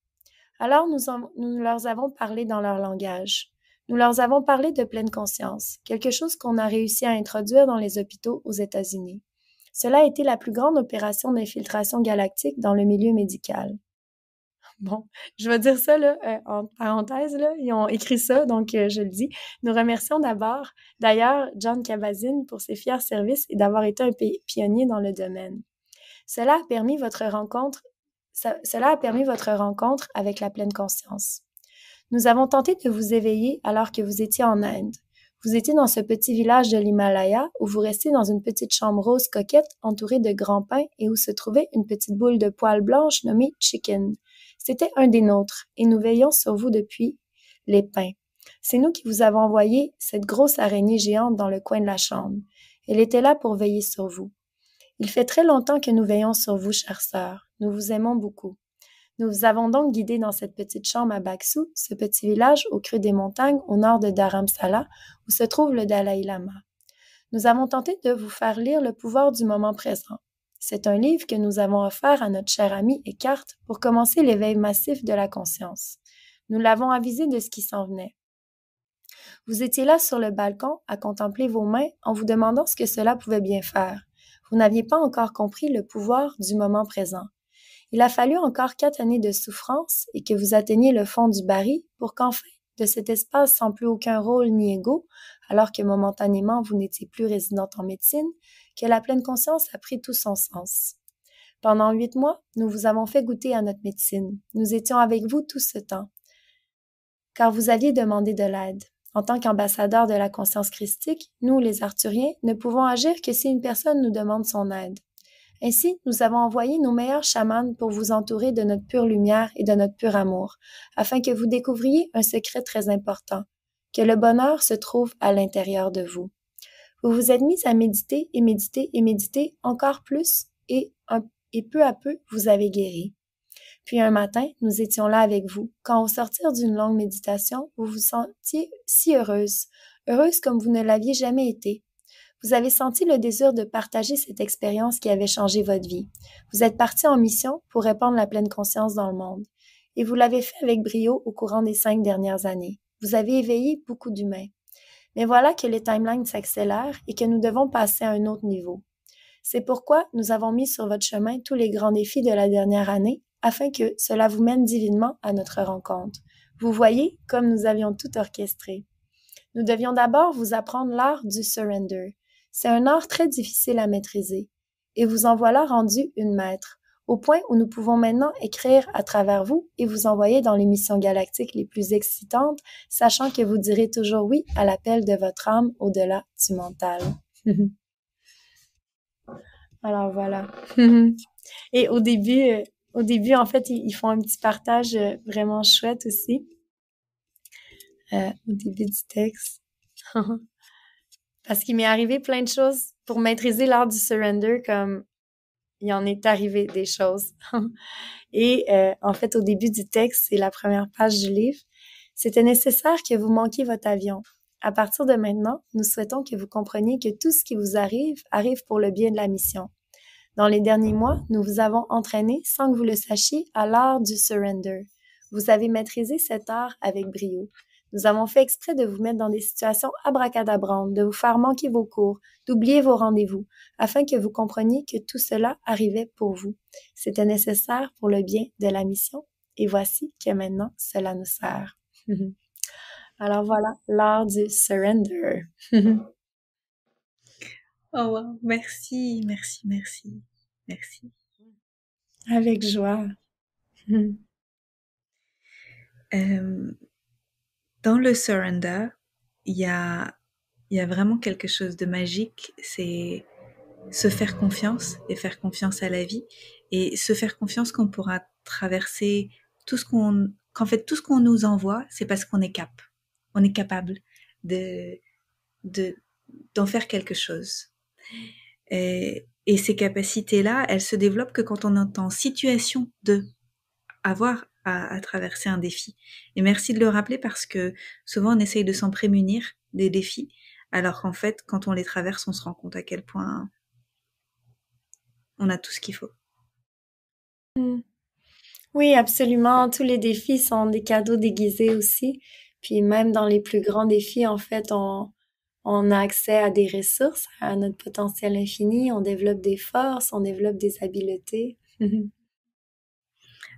Alors nous leur avons parlé dans leur langage. Nous leur avons parlé de pleine conscience, quelque chose qu'on a réussi à introduire dans les hôpitaux aux États-Unis. Cela a été la plus grande opération d'infiltration galactique dans le milieu médical. Bon, je vais dire ça là, en parenthèse, là, ils ont écrit ça, donc je le dis. Nous remercions d'ailleurs, John Kabat-Zinn pour ses fiers services et d'avoir été un pionnier dans le domaine. Cela a permis votre rencontre avec la pleine conscience. Nous avons tenté de vous éveiller alors que vous étiez en Inde. Vous étiez dans ce petit village de l'Himalaya où vous restiez dans une petite chambre rose coquette entourée de grands pins et où se trouvait une petite boule de poils blanches nommée Chicken. C'était un des nôtres et nous veillons sur vous depuis les pins. C'est nous qui vous avons envoyé cette grosse araignée géante dans le coin de la chambre. Elle était là pour veiller sur vous. Il fait très longtemps que nous veillons sur vous, chère sœur. Nous vous aimons beaucoup. Nous vous avons donc guidé dans cette petite chambre à Baksu, ce petit village au creux des montagnes au nord de Dharamsala, où se trouve le Dalai Lama. Nous avons tenté de vous faire lire Le pouvoir du moment présent. C'est un livre que nous avons offert à notre cher ami Eckhart pour commencer l'éveil massif de la conscience. Nous l'avons avisé de ce qui s'en venait. Vous étiez là sur le balcon à contempler vos mains en vous demandant ce que cela pouvait bien faire. Vous n'aviez pas encore compris le pouvoir du moment présent. Il a fallu encore 4 années de souffrance et que vous atteigniez le fond du baril pour qu'enfin, de cet espace sans plus aucun rôle ni ego, alors que momentanément vous n'étiez plus résidente en médecine, que la pleine conscience a pris tout son sens. Pendant 8 mois, nous vous avons fait goûter à notre médecine. Nous étions avec vous tout ce temps, car vous aviez demandé de l'aide. En tant qu'ambassadeurs de la conscience christique, nous, les Arthuriens, ne pouvons agir que si une personne nous demande son aide. Ainsi, nous avons envoyé nos meilleurs chamans pour vous entourer de notre pure lumière et de notre pur amour, afin que vous découvriez un secret très important, que le bonheur se trouve à l'intérieur de vous. Vous vous êtes mis à méditer et méditer et méditer encore plus et peu à peu, vous avez guéri. Puis un matin, nous étions là avec vous, quand au sortir d'une longue méditation, vous vous sentiez si heureuse, heureuse comme vous ne l'aviez jamais été. Vous avez senti le désir de partager cette expérience qui avait changé votre vie. Vous êtes parti en mission pour répandre la pleine conscience dans le monde. Et vous l'avez fait avec brio au courant des 5 dernières années. Vous avez éveillé beaucoup d'humains. Mais voilà que les timelines s'accélèrent et que nous devons passer à un autre niveau. C'est pourquoi nous avons mis sur votre chemin tous les grands défis de la dernière année afin que cela vous mène divinement à notre rencontre. Vous voyez comme nous avions tout orchestré. Nous devions d'abord vous apprendre l'art du surrender. C'est un art très difficile à maîtriser. Et vous en voilà rendu une maître, au point où nous pouvons maintenant écrire à travers vous et vous envoyer dans les missions galactiques les plus excitantes, sachant que vous direz toujours oui à l'appel de votre âme au-delà du mental. Alors voilà. Et au début, en fait, ils font un petit partage vraiment chouette aussi, au début du texte. Parce qu'il m'est arrivé plein de choses pour maîtriser l'art du surrender, comme il en est arrivé des choses. Et en fait, au début du texte, c'est la première page du livre, c'était nécessaire que vous manquiez votre avion. À partir de maintenant, nous souhaitons que vous compreniez que tout ce qui vous arrive, arrive pour le bien de la mission. Dans les derniers mois, nous vous avons entraîné, sans que vous le sachiez, à l'art du surrender. Vous avez maîtrisé cet art avec brio. Nous avons fait exprès de vous mettre dans des situations abracadabrantes, de vous faire manquer vos cours, d'oublier vos rendez-vous, afin que vous compreniez que tout cela arrivait pour vous. C'était nécessaire pour le bien de la mission, et voici que maintenant cela nous sert. Alors voilà, l'art du surrender. Oh wow, merci, merci, merci, merci. Avec joie. Euh, dans le surrender, il y a, il y a vraiment quelque chose de magique, c'est se faire confiance et faire confiance à la vie et se faire confiance qu'on pourra traverser tout ce qu'en fait tout ce qu'on nous envoie, c'est parce qu'on est on est capable de, de, d'en faire quelque chose. Et ces capacités-là, elles se développent que quand on est en situation de avoir à traverser un défi. Et merci de le rappeler parce que souvent on essaye de s'en prémunir des défis, alors qu'en fait, quand on les traverse, on se rend compte à quel point on a tout ce qu'il faut. Oui, absolument. Tous les défis sont des cadeaux déguisés aussi. Puis même dans les plus grands défis, en fait, on a accès à des ressources, à notre potentiel infini. On développe des forces, on développe des habiletés.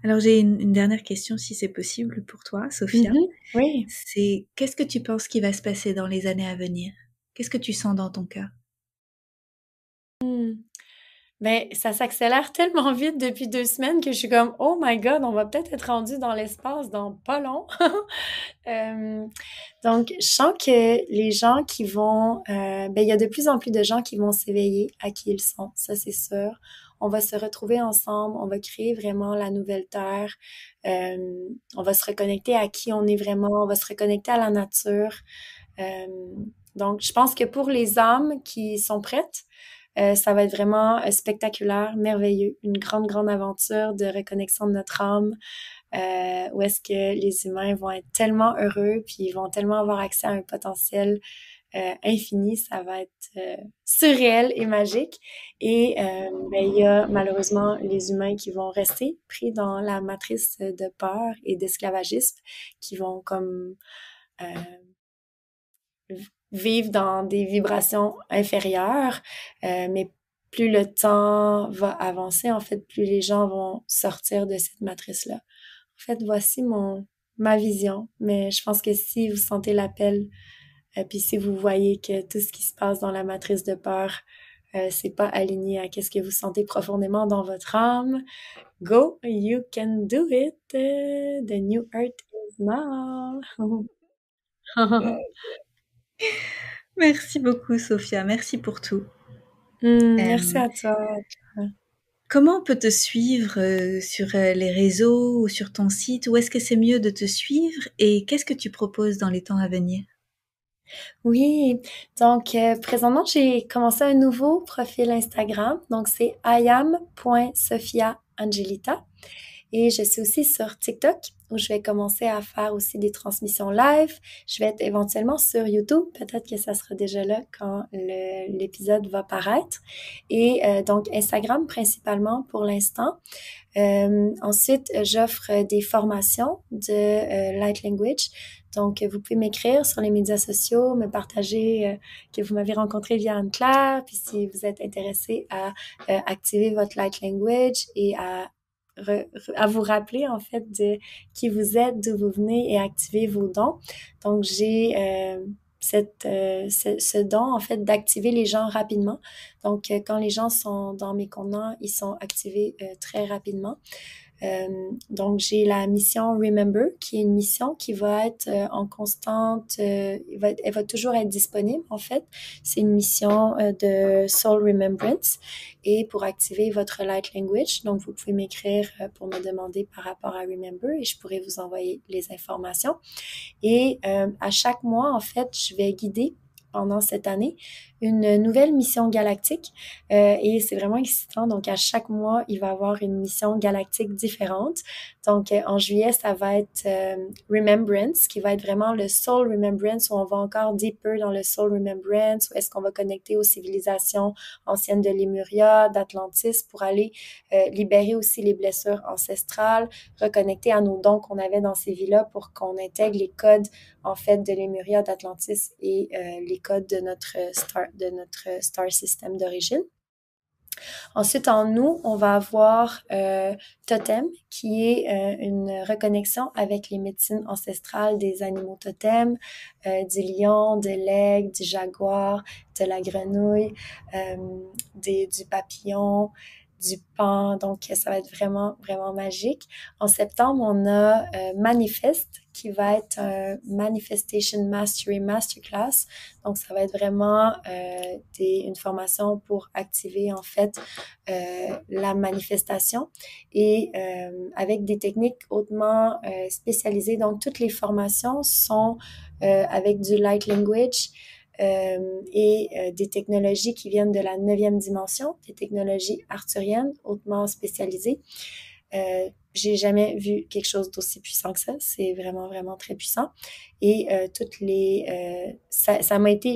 Alors j'ai une dernière question si c'est possible pour toi, Sophia. Oui. C'est qu'est-ce que tu penses qui va se passer dans les années à venir? Qu'est-ce que tu sens dans ton cœur? Ben, ça s'accélère tellement vite depuis 2 semaines que je suis comme, oh my God, on va peut-être être rendu dans l'espace dans pas long. Euh, donc, je sens que les gens qui vont, ben, il y a de plus en plus de gens qui vont s'éveiller à qui ils sont, ça c'est sûr. On va se retrouver ensemble, on va créer vraiment la nouvelle Terre. Euh, on va se reconnecter à qui on est vraiment, on va se reconnecter à la nature. Euh, donc, je pense que pour les âmes qui sont prêtes, ça va être vraiment spectaculaire, merveilleux, une grande, grande aventure de reconnexion de notre âme, où est-ce que les humains vont être tellement heureux, puis ils vont tellement avoir accès à un potentiel infini, ça va être surréel et magique. Et ben, il y a malheureusement les humains qui vont rester pris dans la matrice de peur et d'esclavagisme, qui vont comme euh, vivre dans des vibrations inférieures, mais plus le temps va avancer, en fait, plus les gens vont sortir de cette matrice-là. En fait, voici ma vision, mais je pense que si vous sentez l'appel, puis si vous voyez que tout ce qui se passe dans la matrice de peur, c'est pas aligné à qu'est-ce que vous sentez profondément dans votre âme, go, you can do it. The new earth is now. Merci beaucoup, Sophia. Merci pour tout. Merci Euh, à toi. Comment on peut te suivre sur les réseaux ou sur ton site? Où est-ce que c'est mieux de te suivre et qu'est-ce que tu proposes dans les temps à venir? Oui, donc présentement, j'ai commencé un nouveau profil Instagram. Donc, c'est iam.sophiaangelita. Et je suis aussi sur TikTok où je vais commencer à faire aussi des transmissions live. Je vais être éventuellement sur YouTube. Peut-être que ça sera déjà là quand l'épisode va paraître. Et donc, Instagram principalement pour l'instant. Ensuite, j'offre des formations de Light Language. Donc, vous pouvez m'écrire sur les médias sociaux, me partager que vous m'avez rencontré via Anne-Claire, puis si vous êtes intéressé à activer votre Light Language et à vous rappeler en fait de qui vous êtes, d'où vous venez et activer vos dons. Donc, j'ai ce don en fait d'activer les gens rapidement. Donc, quand les gens sont dans mes contenants, ils sont activés très rapidement. Donc, j'ai la mission Remember, qui est une mission qui va être en constante, elle va toujours être disponible, en fait. C'est une mission de Soul Remembrance et pour activer votre Light Language. Donc, vous pouvez m'écrire pour me demander par rapport à Remember et je pourrai vous envoyer les informations. Et à chaque mois, en fait, je vais guider pendant cette année une nouvelle mission galactique et c'est vraiment excitant. Donc, à chaque mois, il va y avoir une mission galactique différente. Donc, en juillet, ça va être Remembrance, qui va être vraiment le Soul Remembrance, où on va encore deeper dans le Soul Remembrance, où est-ce qu'on va connecter aux civilisations anciennes de Lemuria, d'Atlantis, pour aller libérer aussi les blessures ancestrales, reconnecter à nos dons qu'on avait dans ces vies-là pour qu'on intègre les codes, en fait, de Lemuria, d'Atlantis et les codes de notre star system d'origine. Ensuite, en nous, on va avoir Totem, qui est une reconnexion avec les médecines ancestrales des animaux totems, du lion, de l'aigle, du jaguar, de la grenouille, du papillon, du pan. Donc, ça va être vraiment, vraiment magique. En septembre, on a Manifest, qui va être un Manifestation Mastery Masterclass. Donc, ça va être vraiment une formation pour activer, en fait, la manifestation et avec des techniques hautement spécialisées. Donc, toutes les formations sont avec du light language et des technologies qui viennent de la 9e dimension, des technologies arthuriennes hautement spécialisées. J'ai jamais vu quelque chose d'aussi puissant que ça. C'est vraiment, vraiment très puissant. Et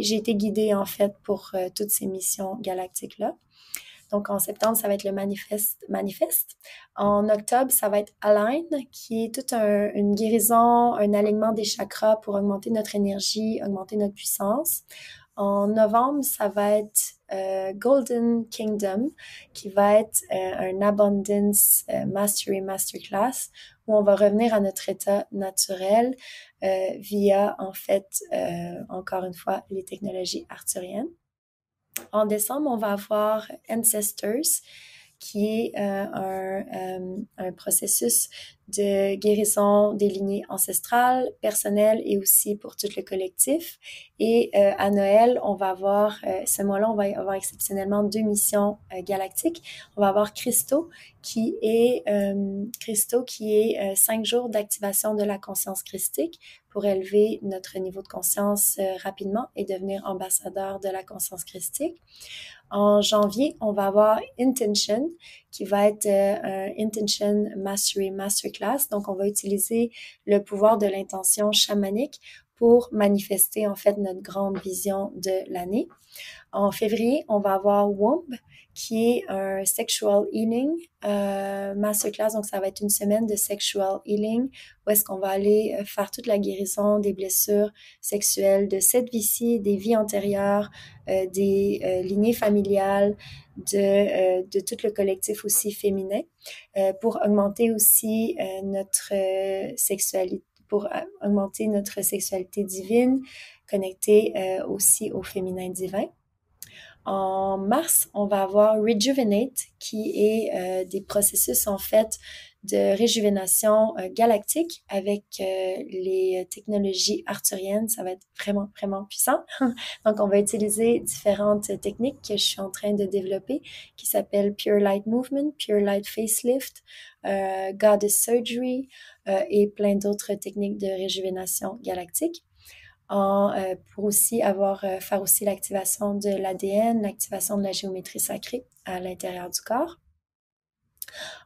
j'ai été guidée, en fait, pour toutes ces missions galactiques-là. Donc, en septembre, ça va être le manifeste. En octobre, ça va être Align, qui est toute une guérison, un alignement des chakras pour augmenter notre énergie, augmenter notre puissance. En novembre, ça va être Golden Kingdom, qui va être un Abundance Mastery Masterclass, où on va revenir à notre état naturel via, en fait, encore une fois, les technologies arthuriennes. En décembre, on va avoir Ancestors, qui est un processus de guérison des lignées ancestrales, personnelles et aussi pour tout le collectif. Et à Noël, on va avoir, ce mois-là, on va avoir exceptionnellement 2 missions galactiques. On va avoir Christo, qui est 5 jours d'activation de la conscience christique pour élever notre niveau de conscience rapidement et devenir ambassadeur de la conscience christique. En janvier, on va avoir Intention, qui va être un Intention Mastery Masterclass. Donc, on va utiliser le pouvoir de l'intention chamanique pour manifester, en fait, notre grande vision de l'année. En février, on va avoir Womb, qui est un Sexual Healing Masterclass. Donc, ça va être une semaine de Sexual Healing où est-ce qu'on va aller faire toute la guérison des blessures sexuelles de cette vie-ci, des vies antérieures, des lignées familiales, de tout le collectif aussi féminin pour augmenter aussi notre sexualité, pour augmenter notre sexualité divine, connectée aussi au féminin divin. En mars, on va avoir Rejuvenate, qui est des processus, en fait, de réjuvénation galactique avec les technologies arthuriennes. Ça va être vraiment, vraiment puissant. Donc, on va utiliser différentes techniques que je suis en train de développer qui s'appellent Pure Light Movement, Pure Light Facelift, Goddess Surgery et plein d'autres techniques de réjuvénation galactique. Pour aussi faire aussi l'activation de l'ADN, l'activation de la géométrie sacrée à l'intérieur du corps.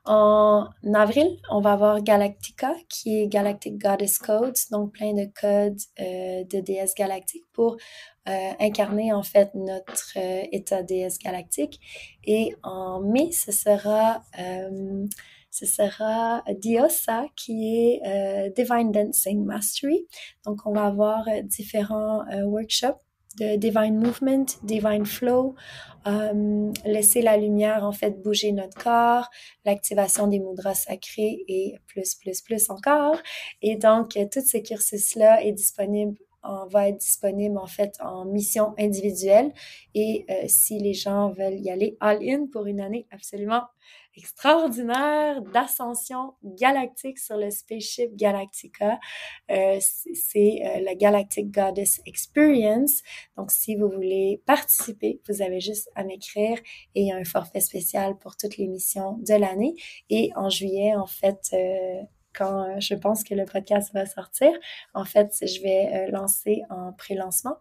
En avril, on va avoir Galactica, qui est Galactic Goddess Codes, donc plein de codes de déesse galactique pour incarner, en fait, notre état déesse galactique. Et en mai, ce sera Diosa, qui est Divine Dancing Mastery. Donc, on va avoir différents workshops de Divine Movement, Divine Flow, laisser la lumière, en fait, bouger notre corps, l'activation des mudras sacrés et plus encore. Et donc, tout ce cursus-là va être disponible, en fait, en mission individuelle. Et si les gens veulent y aller all-in pour une année absolument extraordinaire d'ascension galactique sur le Spaceship Galactica, c'est la Galactic Goddess Experience. Donc, si vous voulez participer, vous avez juste à m'écrire et il y a un forfait spécial pour toutes les missions de l'année. Et en juillet, en fait, quand je pense que le podcast va sortir. En fait, je vais lancer en pré-lancement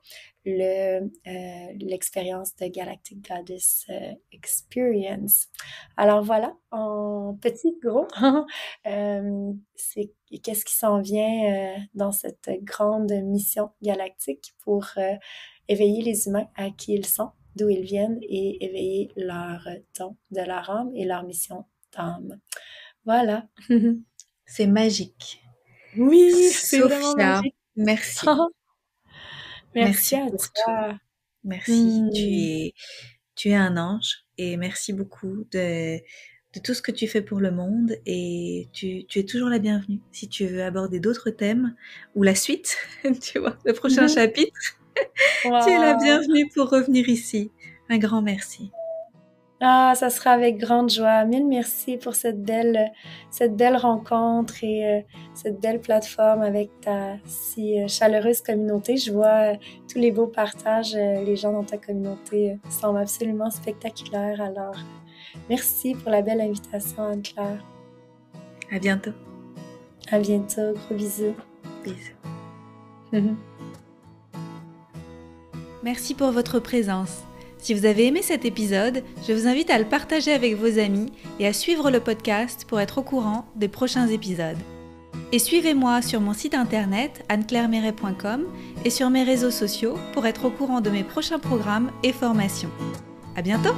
l'expérience de Galactic Goddess Experience. Alors voilà, en petit gros, c'est qu'est-ce qui s'en vient dans cette grande mission galactique pour éveiller les humains à qui ils sont, d'où ils viennent et éveiller leur don de leur âme et leur mission d'âme. Voilà. C'est magique. Oui, c'est vraiment Sophia, magique. merci. Merci Merci à pour tout. toi. Merci. Hmm. Tu es un ange et merci beaucoup de tout ce que tu fais pour le monde et tu es toujours la bienvenue. Si tu veux aborder d'autres thèmes ou la suite, tu vois, le prochain chapitre, tu es la Wow. bienvenue pour revenir ici. Un grand merci. Ah, ça sera avec grande joie. Mille merci pour cette belle rencontre et cette belle plateforme avec ta si chaleureuse communauté. Je vois tous les beaux partages. Les gens dans ta communauté semblent absolument spectaculaires. Alors, merci pour la belle invitation, Anne-Claire. À bientôt. À bientôt. Gros bisous. Bisous. Merci pour votre présence. Si vous avez aimé cet épisode, je vous invite à le partager avec vos amis et à suivre le podcast pour être au courant des prochains épisodes. Et suivez-moi sur mon site internet anneclairemeret.com et sur mes réseaux sociaux pour être au courant de mes prochains programmes et formations. À bientôt!